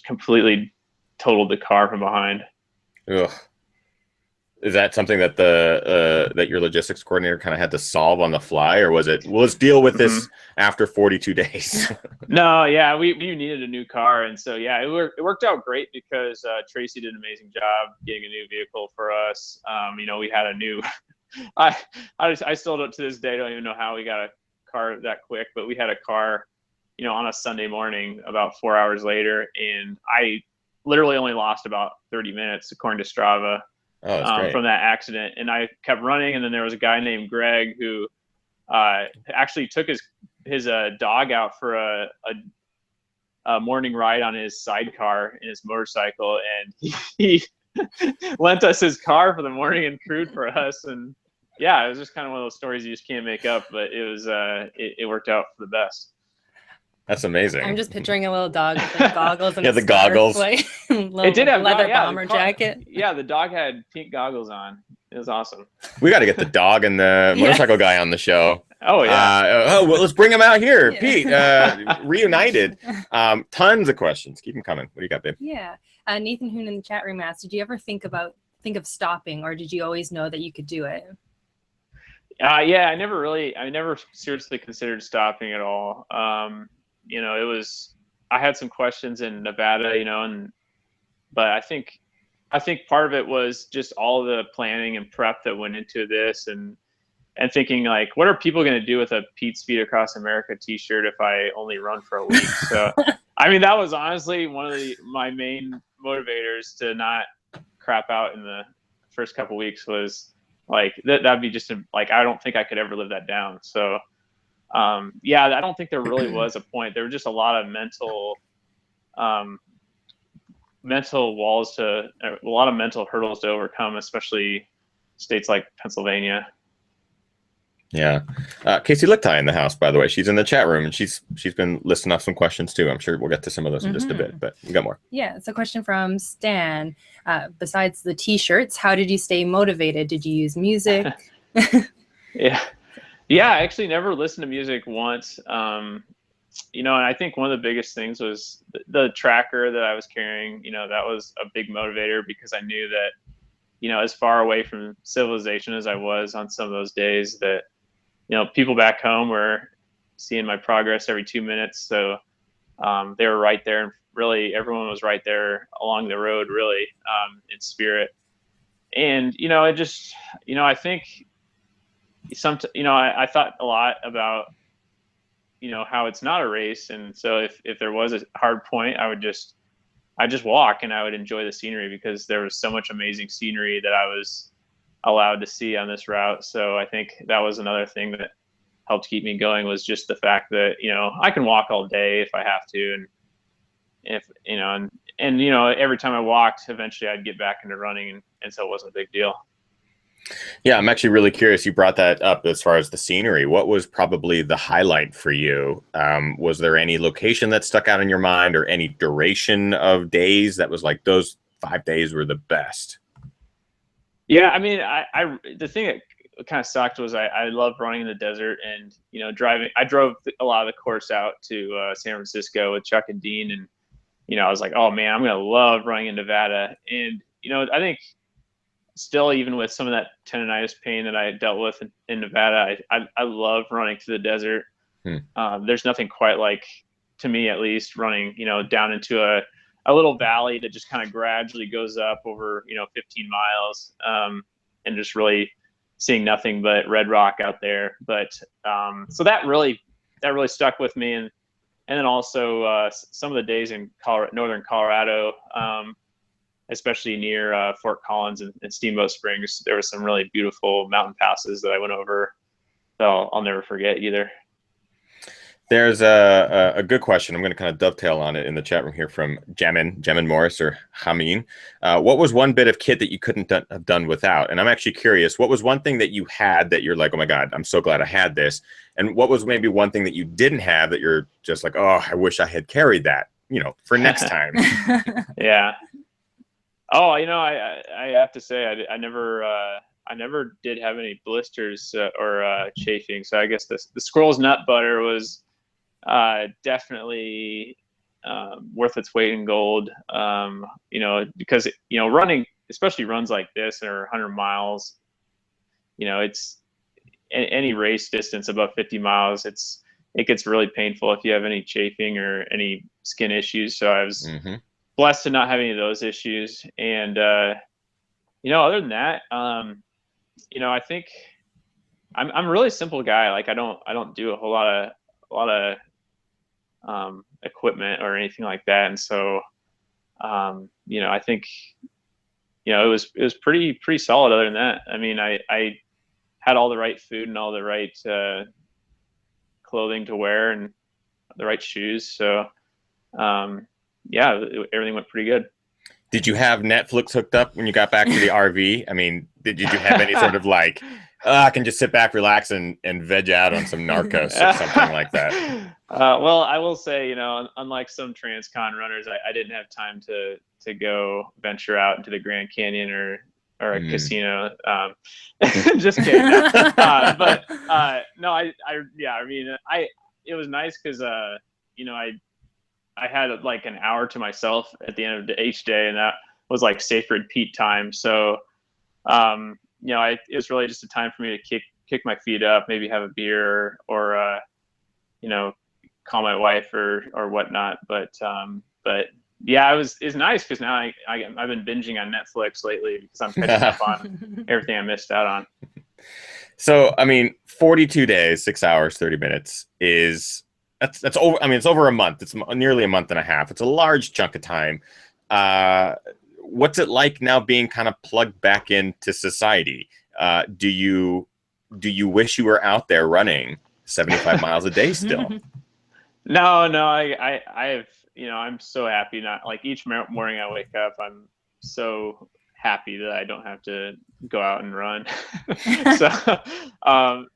completely totaled the car from behind. Ugh. Is that something that that your logistics coordinator kind of had to solve on the fly, or was it, let's deal with this after 42 days? No, yeah, we needed a new car, and so yeah, it worked out great because Tracy did an amazing job getting a new vehicle for us. We had a new. I still don't, to this day, don't even know how we got a car that quick, but we had a car, on a Sunday morning about 4 hours later, and I literally only lost about 30 minutes according to Strava. From that accident. And I kept running, and then there was a guy named Greg who actually took his dog out for a morning ride on his sidecar in his motorcycle, and he lent us his car for the morning and crewed for us. And yeah, it was just kind of one of those stories you just can't make up, but it was it worked out for the best. That's amazing. I'm just picturing a little dog with like goggles and the goggles. It did have leather bomber jacket. Yeah, the dog had pink goggles on. It was awesome. We got to get the dog and the motorcycle guy on the show. Oh yeah. Well, let's bring him out here, Pete. Reunited. Tons of questions. Keep them coming. What do you got, babe? Yeah. Nathan Hoon in the chat room asked, did you ever think of stopping, or did you always know that you could do it? Yeah, I never seriously considered stopping at all. I had some questions in Nevada, but I think part of it was just all the planning and prep that went into this, and thinking like, what are people going to do with a Pete Speed Across America t-shirt if I only run for a week? So, I mean, that was honestly one of my main motivators to not crap out in the first couple weeks, was like, that'd be just I don't think I could ever live that down. So, yeah, I don't think there really was a point. There were just a lot of mental walls a lot of mental hurdles to overcome, especially states like Pennsylvania. Yeah. Casey Lichtai in the house, by the way. She's in the chat room, and she's been listing off some questions too. I'm sure we'll get to some of those in just a bit, but we got more. Yeah, it's a question from Stan. Besides the t-shirts, how did you stay motivated? Did you use music? Yeah, I actually never listened to music once. And I think one of the biggest things was the tracker that I was carrying. That was a big motivator, because I knew that, as far away from civilization as I was on some of those days, that, people back home were seeing my progress every 2 minutes. So they were right there, and really everyone was right there along the road, really, in spirit. And, it just, I think I thought a lot about, how it's not a race. And so if there was a hard point, I'd just walk, and I would enjoy the scenery, because there was so much amazing scenery that I was allowed to see on this route. So I think that was another thing that helped keep me going was just the fact that, I can walk all day if I have to. And if, every time I walked, eventually I'd get back into running. And so it wasn't a big deal. Yeah, I'm actually really curious. You brought that up as far as the scenery. What was probably the highlight for you? Was there any location that stuck out in your mind, or any duration of days that was like those 5 days were the best? Yeah, I mean, the thing that kind of sucked was I loved running in the desert, and driving. I drove a lot of the course out to San Francisco with Chuck and Dean, and I was like, oh man, I'm gonna love running in Nevada. And I think still, even with some of that tendonitis pain that I dealt with in Nevada, I love running through the desert. There's nothing quite like, to me at least, running down into a little valley that just kind of gradually goes up over 15 miles, and just really seeing nothing but red rock out there. But so that really stuck with me. And then also some of the days in northern Colorado, especially near Fort Collins and Steamboat Springs, there were some really beautiful mountain passes that I went over that I'll never forget either. There's a good question. I'm going to kind of dovetail on it in the chat room here from Jamin Morris, or Hameen. What was one bit of kit that you couldn't have done without? And I'm actually curious, what was one thing that you had that you're like, oh my God, I'm so glad I had this? And what was maybe one thing that you didn't have that you're just like, oh, I wish I had carried that, for next time? Yeah. Oh, I have to say, I never did have any blisters or chafing. So I guess the squirrel's nut butter was definitely worth its weight in gold. Because running, especially runs like this or 100 miles, it's any race distance above 50 miles, it gets really painful if you have any chafing or any skin issues. So I was blessed to not have any of those issues. And other than that, I think I'm a really simple guy. Like I don't do a whole lot of equipment or anything like that. And so, I think, it was pretty solid other than that. I mean, I had all the right food and all the right clothing to wear and the right shoes. So, everything went pretty good. Did you have Netflix hooked up when you got back to the RV? I mean, did you have any sort of like, I can just sit back, relax, and veg out on some Narcos or something like that? Well, I will say, unlike some transcon runners, I didn't have time to go venture out into the Grand Canyon or a casino. Just kidding. But no, it was nice because I had like an hour to myself at the end of each day, and that was like sacred Pete time. So, it was really just a time for me to kick my feet up, maybe have a beer or call my wife or whatnot. But yeah, it was nice because now I've been binging on Netflix lately because I'm catching up on everything I missed out on. So, I mean, 42 days, 6 hours, 30 minutes that's over. I mean, it's over a month. It's nearly a month and a half. It's a large chunk of time. What's it like now being kind of plugged back into society? Do you wish you were out there running 75 miles a day still? No, I have, I'm so happy. Not like each morning I wake up, I'm so happy that I don't have to go out and run. So,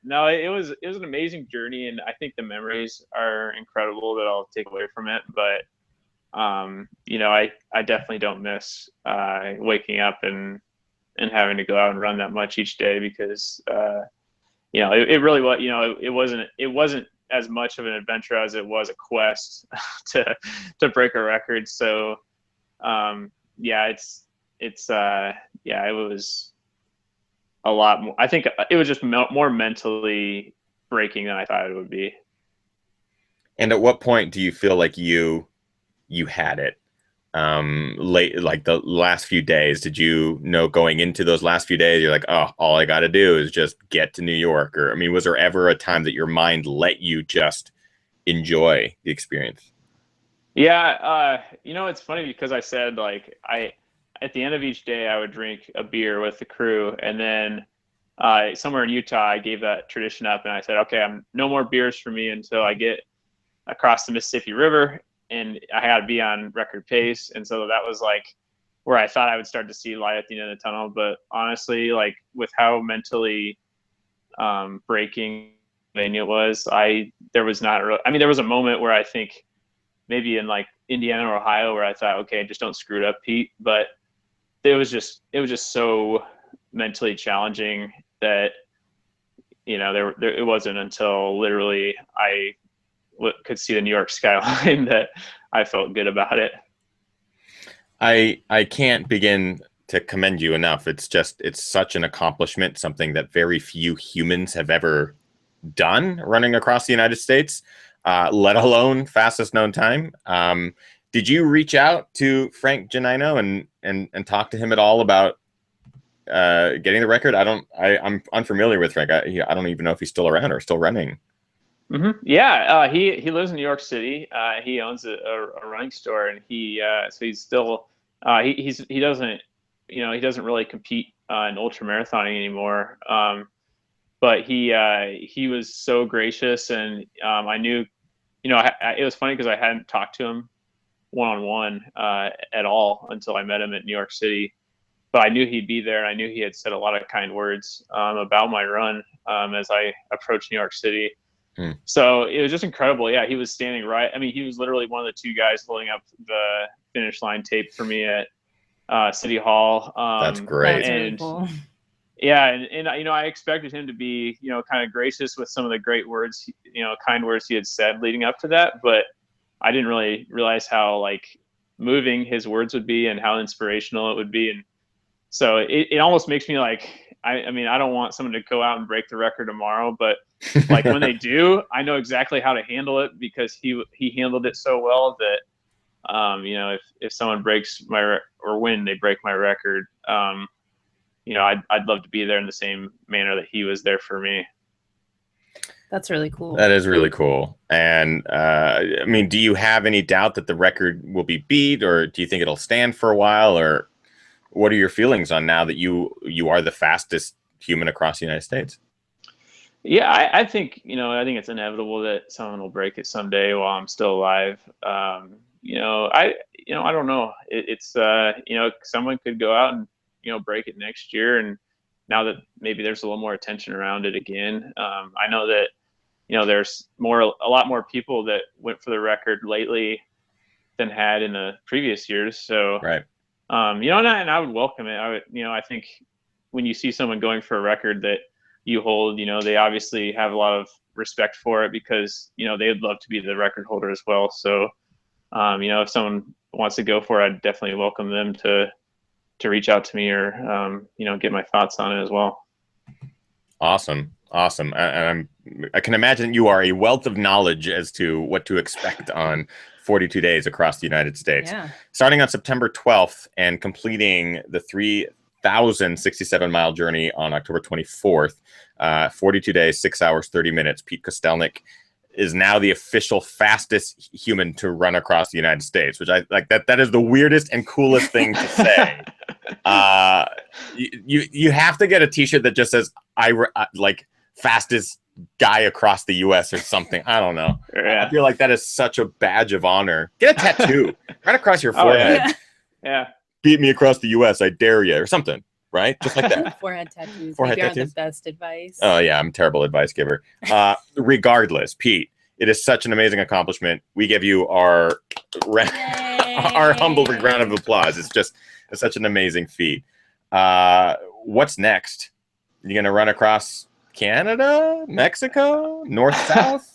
no, it was an amazing journey, and I think the memories are incredible that I'll take away from it. But, I definitely don't miss waking up and having to go out and run that much each day because, it really was, it wasn't as much of an adventure as it was a quest to break a record. So, it was a lot more. I think it was just more mentally breaking than I thought it would be. And at what point do you feel like you had it? Late, like the last few days, did you know going into those last few days, you're like, oh, all I got to do is just get to New York? Or, I mean, was there ever a time that your mind let you just enjoy the experience? Yeah. It's funny because I said, like, at the end of each day, I would drink a beer with the crew. And then somewhere in Utah, I gave that tradition up, and I said, okay, no more beers for me until I get across the Mississippi River, and I had to be on record pace. And so that was like where I thought I would start to see light at the end of the tunnel. But honestly, like with how mentally breaking it was, there was not really, I mean, there was a moment where I think maybe in like Indiana or Ohio where I thought, okay, just don't screw it up, Pete. But it was just so mentally challenging that, you know, it wasn't until literally I could see the New York skyline that I felt good about it. I can't begin to commend you enough. It's such an accomplishment, something that very few humans have ever done, running across the United States, let alone fastest known time. Did you reach out to Frank Giannino and talk to him at all about getting the record? I'm unfamiliar with Frank. I don't even know if he's still around or still running. Mm-hmm. Yeah, he lives in New York City. He owns a running store, and so he's still he doesn't, you know, he doesn't really compete in ultra marathoning anymore. But he was so gracious, and I knew, you know, it was funny because I hadn't talked to him one-on-one at all until I met him at New York City. But I knew he'd be there, and I knew he had said a lot of kind words about my run as I approached New York City. So it was just incredible. Yeah, he was standing right. I mean, he was literally one of the two guys holding up the finish line tape for me at City Hall. That's great. That's really cool. Yeah, and you know, I expected him to be, you know, kind of gracious with some of the great words, you know, kind words he had said leading up to that, but I didn't really realize how like moving his words would be and how inspirational it would be. And so it almost makes me like, I mean, I don't want someone to go out and break the record tomorrow, but like when they do, I know exactly how to handle it because he handled it so well that, you know, if someone breaks or when they break my record, you know, I'd love to be there in the same manner that he was there for me. That's really cool. That is really cool. And I mean, do you have any doubt that the record will be beat, or do you think it'll stand for a while, or what are your feelings on now that you are the fastest human across the United States? Yeah, I think, you know, I think it's inevitable that someone will break it someday while I'm still alive. You know, I don't know. It's you know, someone could go out and, you know, break it next year. And now that maybe there's a little more attention around it again, I know that, you know, there's a lot more people that went for the record lately than had in the previous years. So, right. You know, and I would welcome it. I would, you know, I think when you see someone going for a record that you hold, you know, they obviously have a lot of respect for it because, you know, they'd love to be the record holder as well. So, you know, if someone wants to go for it, I'd definitely welcome them to reach out to me or, you know, get my thoughts on it as well. Awesome. And I can imagine you are a wealth of knowledge as to what to expect on 42 days across the United States. Yeah. Starting on September 12th and completing the 3,067-mile journey on October 24th, 42 days, 6 hours, 30 minutes. Pete Kostelnick is now the official fastest human to run across the United States, which I like. That is the weirdest and coolest thing to say. You have to get a T-shirt that just says I like fastest guy across the U.S. or something. I don't know. Yeah. I feel like that is such a badge of honor. Get a tattoo right across your forehead. Oh, yeah. Beat me across the U.S. I dare you, or something. Right, just like that. Forehead tattoos. Forehead Maybe tattoos? aren't the best advice. Oh yeah, I'm a terrible advice giver. Regardless, Pete, it is such an amazing accomplishment. We give you our humble round of applause. It's such an amazing feat. What's next? You gonna run across Canada, Mexico, north, south?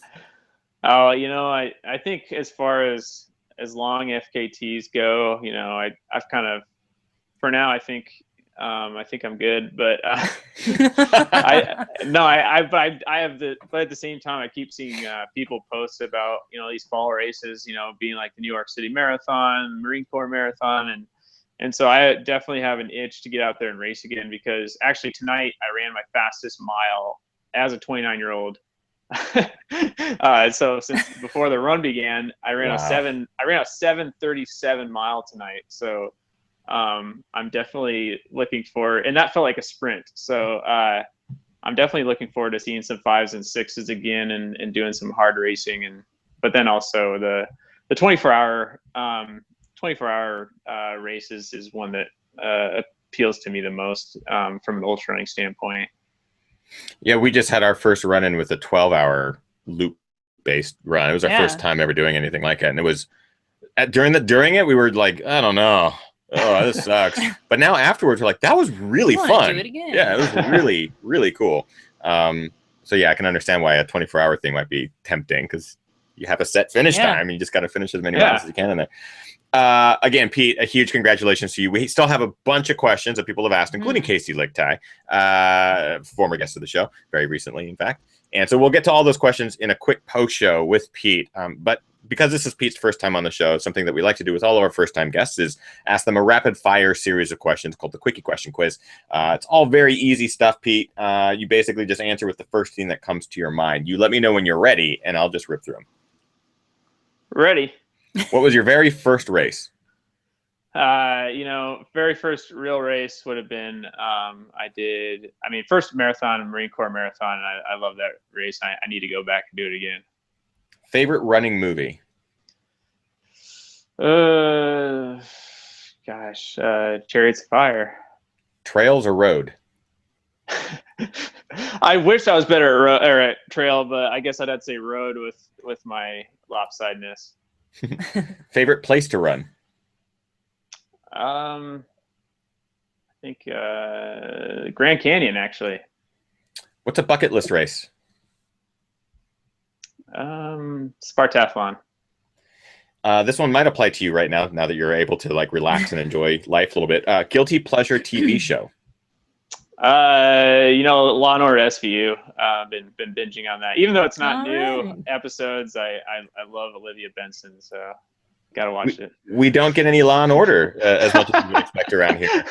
Oh, you know, I think as far as long FKTs go, you know, I've kind of, for now, I think I'm good, but but at the same time, I keep seeing people post about, you know, these fall races, you know, being like the New York City Marathon, Marine Corps Marathon, and so I definitely have an itch to get out there and race again, because actually tonight I ran my fastest mile as a 29-year-old. So since before the run began, I ran a 7:37 mile tonight. So I'm definitely looking for, and that felt like a sprint. So I'm definitely looking forward to seeing some 5s and 6s again and doing some hard racing. But then also the 24-hour races is one that appeals to me the most from an ultra running standpoint. Yeah, we just had our first run in with a 12-hour loop based run. It was our first time ever doing anything like that, and it was during it we were like, I don't know, oh, this sucks. But now afterwards we're like, that was really fun. Do it again. Yeah, it was really really cool. So yeah, I can understand why a 24-hour thing might be tempting, because you have a set finish time. You just got to finish as many rounds as you can in there. Again, Pete, a huge congratulations to you. We still have a bunch of questions that people have asked, including Casey Lichtai, former guest of the show, very recently, in fact. And so we'll get to all those questions in a quick post show with Pete. But because this is Pete's first time on the show, something that we like to do with all of our first time guests is ask them a rapid fire series of questions called the Quickie Question Quiz. It's all very easy stuff, Pete. You basically just answer with the first thing that comes to your mind. You let me know when you're ready, and I'll just rip through them. Ready. What was your very first race? Very first real race would have been, first marathon, Marine Corps marathon. And I love that race. I need to go back and do it again. Favorite running movie? Chariots of Fire. Trails or road? I wish I was better at trail, but I guess I'd have to say road with my lopsidedness. Favorite place to run? I think Grand Canyon, actually. What's a bucket list race? Spartathlon. This one might apply to you right now that you're able to like relax and enjoy life a little bit. Guilty pleasure TV show? Law and Order SVU. Been binging on that. Even though it's not new episodes, I love Olivia Benson, so gotta watch it. We don't get any Law and Order as much as you would expect around here.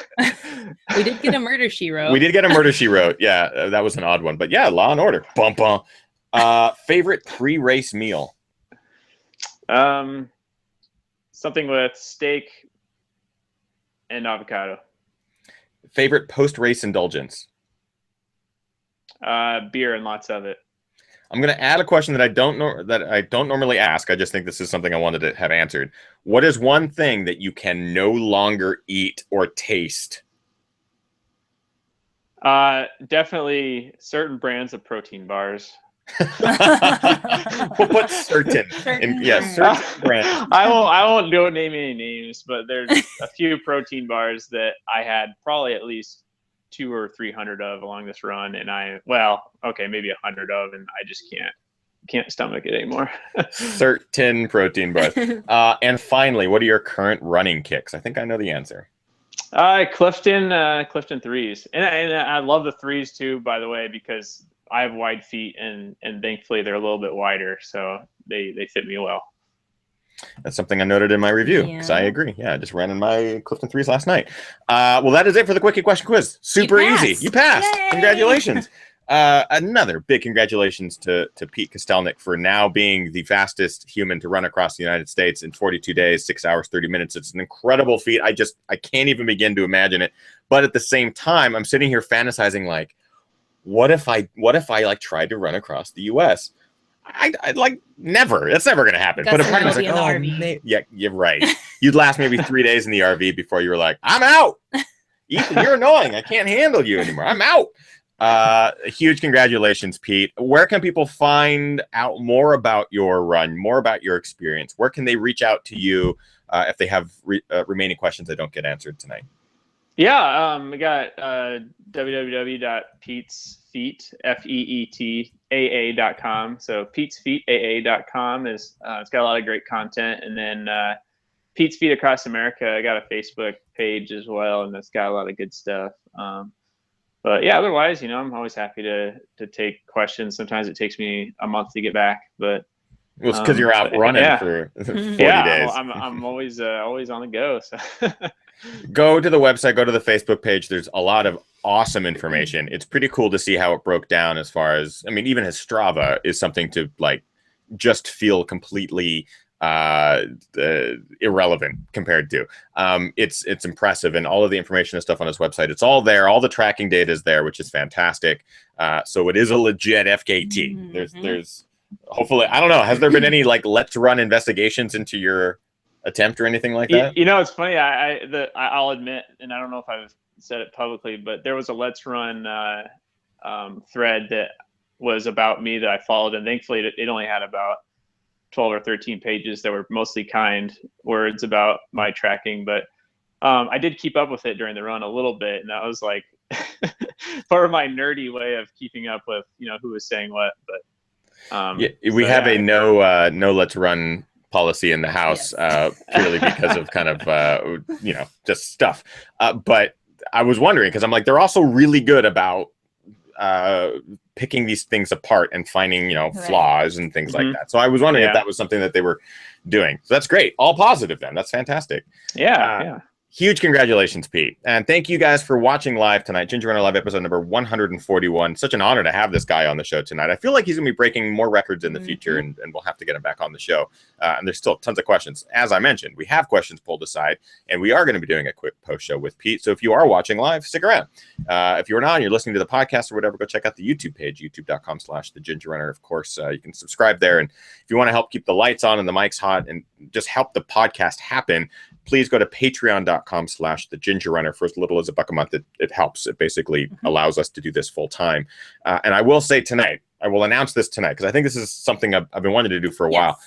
We did get a Murder, She Wrote. We did get a Murder, She Wrote. Yeah, that was an odd one. But yeah, Law and Order. Bum, bum. Favorite pre-race meal? Something with steak and avocado. Favorite post-race indulgence? Beer and lots of it. I'm going to add a question that I don't normally ask. I just think this is something I wanted to have answered. What is one thing that you can no longer eat or taste? Definitely certain brands of protein bars. We'll put certain brands. I won't name any names, but there's a few protein bars that I had probably at least 200 or 300 of along this run, and maybe 100 of, and I just can't stomach it anymore. Certain protein bars. And finally, what are your current running kicks? I think I know the answer. Clifton threes, and I love the threes too, by the way, because I have wide feet, and thankfully they're a little bit wider, so they fit me well. That's something I noted in my review, because I agree. Yeah, I just ran in my Clifton threes last night. Well, that is it for the Quickie Question Quiz. Super easy. You passed. Yay! Congratulations. Another big congratulations to Pete Kostelnick for now being the fastest human to run across the United States in 42 days, 6 hours, 30 minutes. It's an incredible feat. I can't even begin to imagine it. But at the same time, I'm sitting here fantasizing like, what if I like tried to run across the U.S.? I'd like never. That's never going to happen. But a part of me's like, yeah, you're right. You'd last maybe 3 days in the RV before you were like, I'm out. Ethan, you're annoying. I can't handle you anymore. I'm out. Huge congratulations, Pete. Where can people find out more about your run, more about your experience? Where can they reach out to you if they have remaining questions that don't get answered tonight? Yeah, we got www.petesfeetaa.com. So petesfeetaa.com is it's got a lot of great content, and then Pete's Feet Across America. I got a Facebook page as well, and that's got a lot of good stuff. But yeah, otherwise, I'm always happy to take questions. Sometimes it takes me a month to get back, but well, it's because you're out running for 40 days. I'm always on the go. So. Go to the website, go to the Facebook page. There's a lot of awesome information. It's pretty cool to see how it broke down as far as, even his Strava is something to like just feel completely irrelevant compared to. It's impressive, and all of the information and stuff on his website, it's all there. All the tracking data is there, which is fantastic. So it is a legit FKT. Mm-hmm. There's hopefully, I don't know, has there been any like Let's Run investigations into your attempt or anything like that? You know, it's funny. I'll admit, and I don't know if I've said it publicly, but there was a Let's Run thread that was about me that I followed, and thankfully it only had about 12 or 13 pages that were mostly kind words about my tracking. But I did keep up with it during the run a little bit, and that was like part of my nerdy way of keeping up with, you know, who was saying what. But we have a no Let's Run policy in the house, purely because of kind of you know, just stuff. But I was wondering, because I'm like, they're also really good about picking these things apart and finding, you know, flaws and things like that. So I was wondering if that was something that they were doing. So that's great. All positive then. That's fantastic. Yeah. Huge congratulations, Pete. And thank you guys for watching live tonight. Ginger Runner Live episode number 141. Such an honor to have this guy on the show tonight. I feel like he's going to be breaking more records in the future, and we'll have to get him back on the show. And there's still tons of questions. As I mentioned, we have questions pulled aside, and we are going to be doing a quick post show with Pete. So if you are watching live, stick around. If you're not and you're listening to the podcast or whatever, go check out the YouTube page, youtube.com/thegingerrunner. Of course, you can subscribe there. And if you want to help keep the lights on and the mics hot and just help the podcast happen, please go to patreon.com/thegingerrunner. For as little as $1 a month, it helps. It basically allows us to do this full time. And I will say tonight, I will announce this tonight, because I think this is something I've been wanting to do for a while.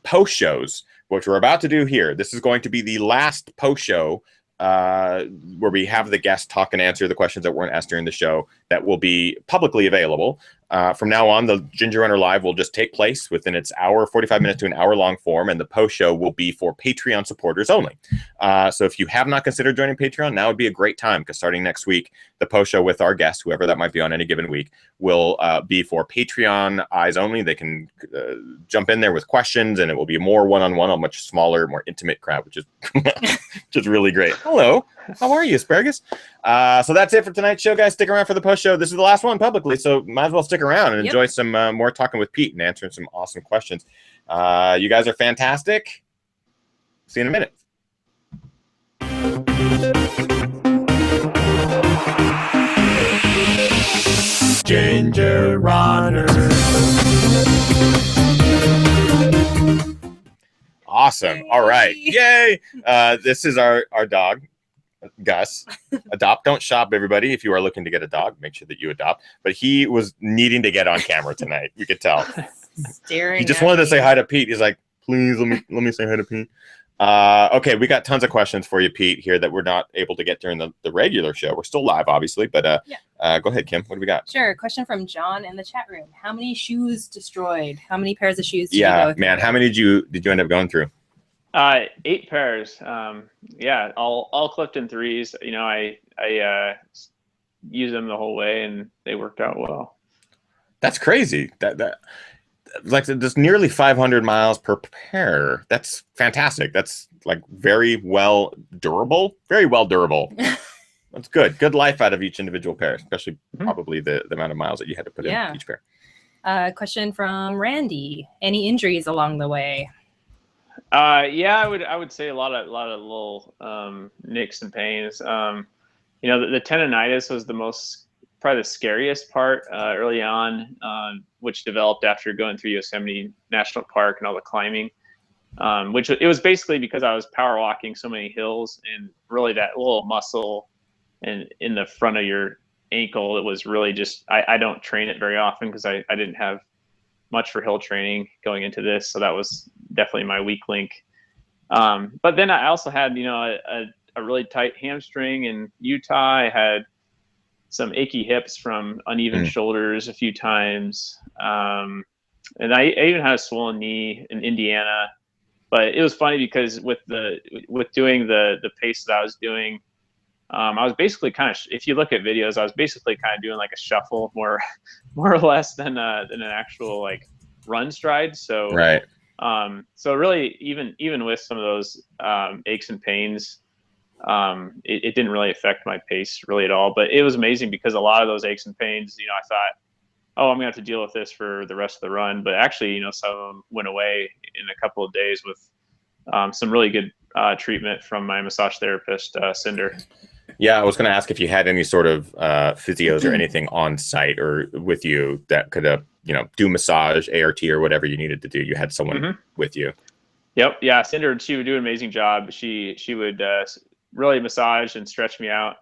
Post shows, which we're about to do here. This is going to be the last post show where we have the guests talk and answer the questions that weren't asked during the show, that will be publicly available. From now on, the Ginger Runner Live will just take place within its 45 minutes to an hour long form, and the post show will be for Patreon supporters only. So if you have not considered joining Patreon, now would be a great time, because starting next week, the post show with our guests, whoever that might be on any given week, will be for Patreon eyes only. They can jump in there with questions, and it will be more one-on-one, a much smaller, more intimate crowd, which is which is really great. Hello, how are you, Asparagus? So that's it for tonight's show, guys. Stick around for the post show. This is the last one publicly, so might as well stick around and enjoy some more talking with Pete and answering some awesome questions. You guys are fantastic. See you in a minute. Ginger Runner. Awesome. All right. Yay. This is our dog, Gus. Adopt, don't shop, everybody. If you are looking to get a dog, make sure that you adopt. But he was needing to get on camera tonight. You could tell. Staring. He just wanted to say hi to Pete. He's like, please let me say hi to Pete. Okay, we got tons of questions for you, Pete, here that we're not able to get during the regular show. We're still live, obviously, but go ahead, Kim. What do we got? Sure. Question from John in the chat room. How many shoes destroyed? How many pairs of shoes did you go through? Man, how many did you end up going through? 8 pairs. All Clifton 3s. You know, I used them the whole way, and they worked out well. That's crazy. That like there's nearly 500 miles per pair. That's fantastic. That's like very well durable. That's good. Good life out of each individual pair, especially probably the amount of miles that you had to put in each pair. Question from Randy. Any injuries along the way? I would say a lot of little nicks and pains. You know, the tendonitis was probably the scariest part early on, which developed after going through Yosemite National Park and all the climbing. Which it was basically because I was power walking so many hills, and really that little muscle and in the front of your ankle, it was really just I don't train it very often, because I didn't have much for hill training going into this, so that was definitely my weak link. But then I also had, you know, a really tight hamstring in Utah. I had some achy hips from uneven shoulders a few times, and I even had a swollen knee in Indiana. But it was funny because with doing the pace that I was doing, I was basically kind of, if you look at videos, I was basically kind of doing like a shuffle more or less than an actual like run stride. So so really even with some of those aches and pains, it didn't really affect my pace really at all. But it was amazing because a lot of those aches and pains, you know, I thought, oh, I'm gonna have to deal with this for the rest of the run. But actually, you know, some of them went away in a couple of days with some really good treatment from my massage therapist, Cinder. Yeah, I was going to ask if you had any sort of physios or anything on site or with you that could, do massage, ART, or whatever you needed to do. You had someone with you. Yep. Yeah. Cinder, she would do an amazing job. She would really massage and stretch me out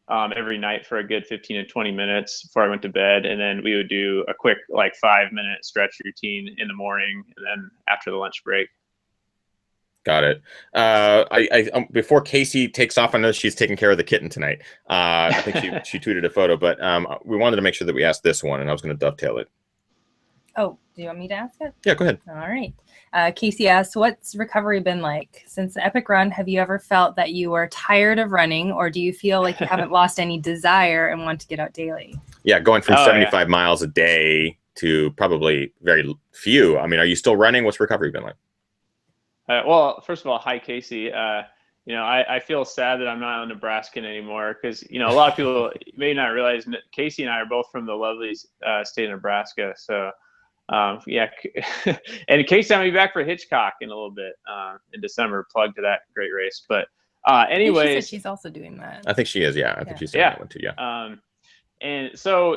every night for a good 15 to 20 minutes before I went to bed. And then we would do a quick 5-minute stretch routine in the morning and then after the lunch break. Got it. Before Casey takes off, I know she's taking care of the kitten tonight. I think she tweeted a photo, but we wanted to make sure that we asked this one, and I was going to dovetail it. Oh, do you want me to ask it? Yeah, go ahead. All right. Casey asks, what's recovery been like? Since the epic run, have you ever felt that you were tired of running, or do you feel like you haven't lost any desire and want to get out daily? Yeah, going from 75 miles a day to probably very few. I mean, are you still running? What's recovery been like? Well, first of all, hi, Casey. I feel sad that I'm not a Nebraskan anymore because, a lot of people may not realize Casey and I are both from the lovely state of Nebraska. So, yeah. And Casey, I'm going to be back for Hitchcock in a little bit in December, plug to that great race. But anyways. She's also doing that. I think she is, yeah. I think she's doing that one too, yeah. And so,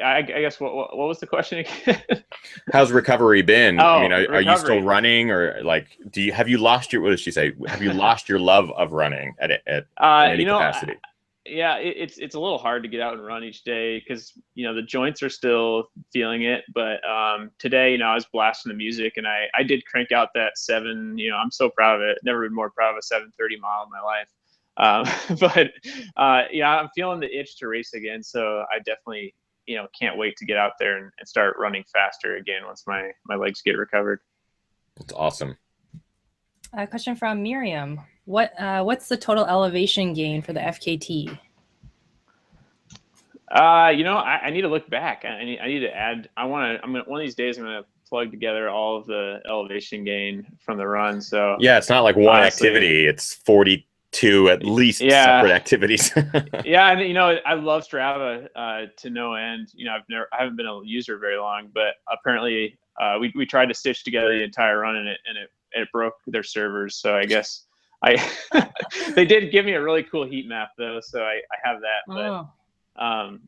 I guess what was the question again? How's recovery been? I mean, are you still running, or have you lost your, what does she say? Have you lost your love of running at any capacity? It's a little hard to get out and run each day because, the joints are still feeling it. But today, I was blasting the music and I did crank out that 7, I'm so proud of it. Never been more proud of a 7:30 mile in my life. But I'm feeling the itch to race again. So I definitely, can't wait to get out there and start running faster again once my legs get recovered. That's awesome. A question from Miriam. What's the total elevation gain for the FKT? I need to look back. I need to add. One of these days I'm gonna plug together all of the elevation gain from the run. So yeah, it's not like one activity. It's 42 at least separate activities. Yeah, and I love Strava to no end. I haven't been a user very long, but apparently we tried to stitch together the entire run and it broke their servers. So I guess they did give me a really cool heat map though, so I have that.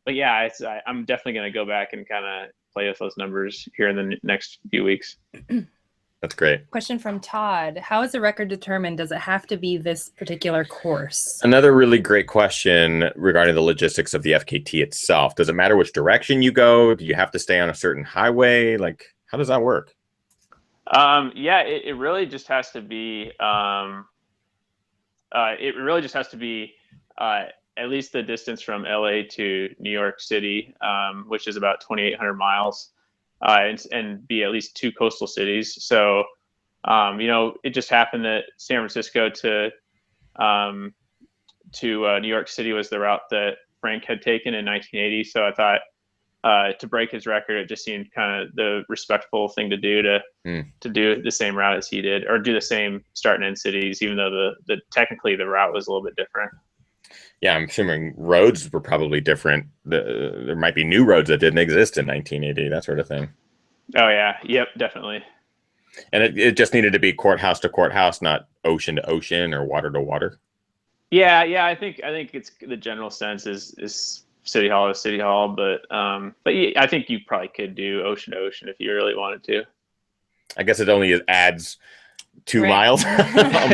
But yeah, I'm definitely gonna go back and kind of play with those numbers here in the next few weeks. That's great. Question from Todd. How is the record determined? Does it have to be this particular course? Another really great question regarding the logistics of the FKT itself. Does it matter which direction you go? Do you have to stay on a certain highway? How does that work? It really just has to be at least the distance from LA to New York City, which is about 2,800 miles. And be at least 2 coastal cities. So, it just happened that San Francisco to New York City was the route that Frank had taken in 1980. So I thought to break his record, it just seemed kind of the respectful thing to do to do the same route as he did, or do the same start and end cities, even though technically the route was a little bit different. Yeah, I'm assuming roads were probably different. There might be new roads that didn't exist in 1980, that sort of thing. Oh, yeah. Yep, definitely. And it just needed to be courthouse to courthouse, not ocean to ocean or water to water. Yeah. I think it's the general sense is city hall to city hall, but yeah, I think you probably could do ocean to ocean if you really wanted to. I guess it only adds 2 miles, a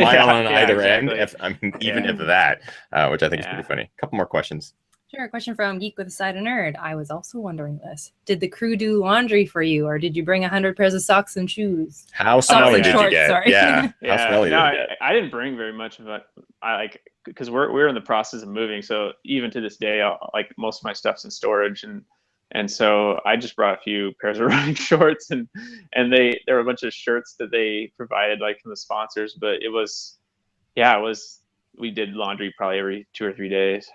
mile on either end, if that, which I think is pretty funny. A couple more questions. Sure. A question from Geek with a Side of Nerd. I was also wondering this. Did the crew do laundry for you, or did you bring 100 pairs of socks and shoes? How smelly did you get? Sorry. Yeah. How smelly did you get? I didn't bring very much of it. Because we're in the process of moving, so even to this day, most of my stuff's in storage, and so I just brought a few pairs of running shorts, and there were a bunch of shirts that they provided from the sponsors, but we did laundry probably every 2 or 3 days.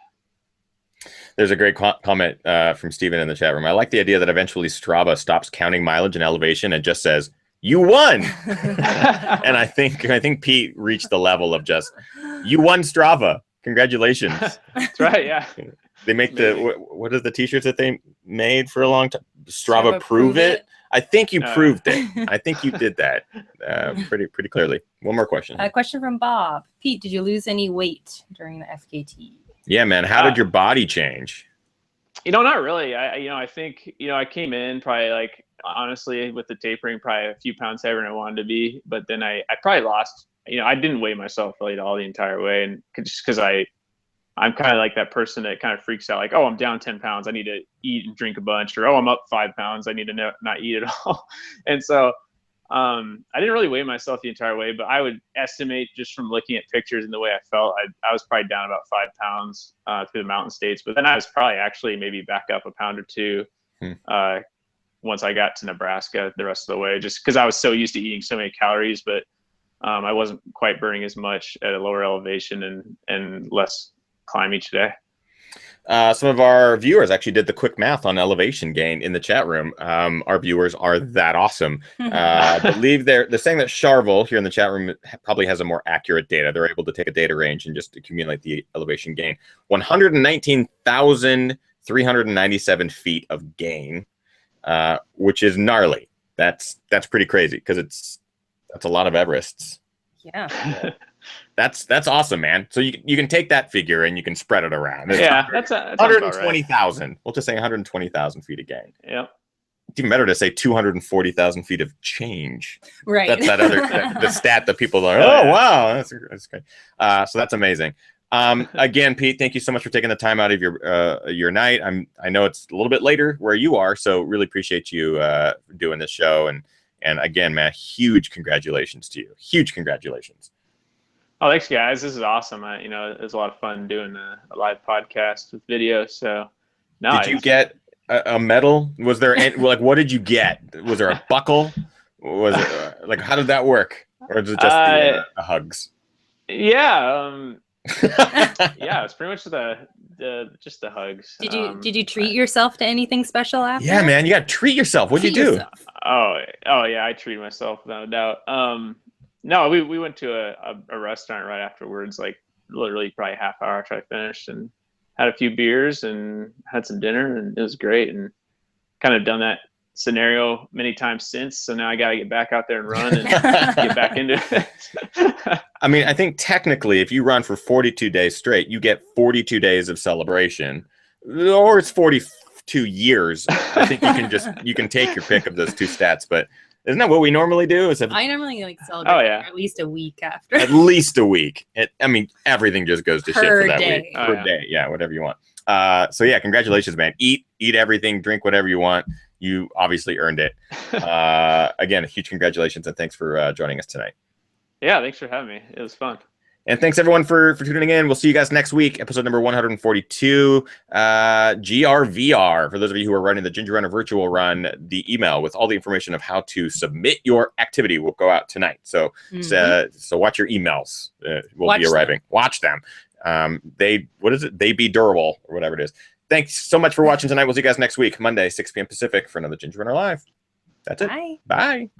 There's a great comment from Steven in the chat room. I like the idea that eventually Strava stops counting mileage and elevation and just says, "You won." And I think Pete reached the level of just, "You won Strava. Congratulations." That's right. Yeah. They make what are the t-shirts that they made for a long time? Strava prove it. I think you proved it. I think you did that pretty clearly. One more question. A question from Bob. Pete, did you lose any weight during the FKT? Yeah, man. How did your body change? Not really. I think, I came in probably like, honestly, with the tapering, probably a few pounds heavier than I wanted to be. But then I probably lost, I didn't weigh myself really at all the entire way. And just because I'm kind of like that person that kind of freaks out, like, oh, I'm down 10 pounds. I need to eat and drink a bunch. Or, oh, I'm up 5 pounds. I need to not eat at all. And so I didn't really weigh myself the entire way, but I would estimate just from looking at pictures and the way I felt, I was probably down about 5 pounds through the mountain states. But then I was probably actually maybe back up a pound or two once I got to Nebraska the rest of the way, just because I was so used to eating so many calories, but I wasn't quite burning as much at a lower elevation and less climb each day. Some of our viewers actually did the quick math on elevation gain in the chat room. Our viewers are that awesome. I believe they're saying that Charvel here in the chat room probably has a more accurate data. They're able to take a data range and just accumulate the elevation gain. 119,397 feet of gain, which is gnarly. That's pretty crazy because that's a lot of Everests. Yeah. That's awesome, man. So you can take that figure and you can spread it around. That's 120,000. Right. We'll just say 120,000 feet of gain. Yeah. It's even better to say 240,000 feet of change. Right. That's that other the stat that people are. Oh wow, that's great. So that's amazing. Again, Pete, thank you so much for taking the time out of your night. I know it's a little bit later where you are, so really appreciate you doing this show. And again, man, huge congratulations to you. Huge congratulations. Oh, thanks, guys. This is awesome. It was a lot of fun doing a live podcast with video. So, did you get a medal? Was there what did you get? Was there a buckle? Was it how did that work? Or was it just the hugs? Yeah. Yeah, it's pretty much just the hugs. Did you treat yourself to anything special after? Yeah, man, you got to treat yourself. What'd you do? Oh yeah, I treated myself without a doubt. No, we went to a restaurant right afterwards, like literally probably half hour after I finished, and had a few beers and had some dinner, and it was great. And kind of done that scenario many times since. So now I got to get back out there and run and get back into it. I mean, I think technically if you run for 42 days straight, you get 42 days of celebration, or it's 42 years. I think you can take your pick of those two stats, but isn't that what we normally do? I normally celebrate at least a week after. At least a week. I mean, everything just goes to shit for that week. Per day. Yeah, whatever you want. So yeah, congratulations, man. Eat everything, drink whatever you want. You obviously earned it. Again, a huge congratulations and thanks for joining us tonight. Yeah, thanks for having me. It was fun. And thanks everyone for tuning in. We'll see you guys next week, episode number 142, GRVR. For those of you who are running the Ginger Runner virtual run, the email with all the information of how to submit your activity will go out tonight. So so watch your emails. Will be arriving. Watch them. They be durable or whatever it is. Thanks so much for watching tonight. We'll see you guys next week, Monday, 6 p.m. Pacific for another Ginger Runner Live. That's it. Bye. Bye.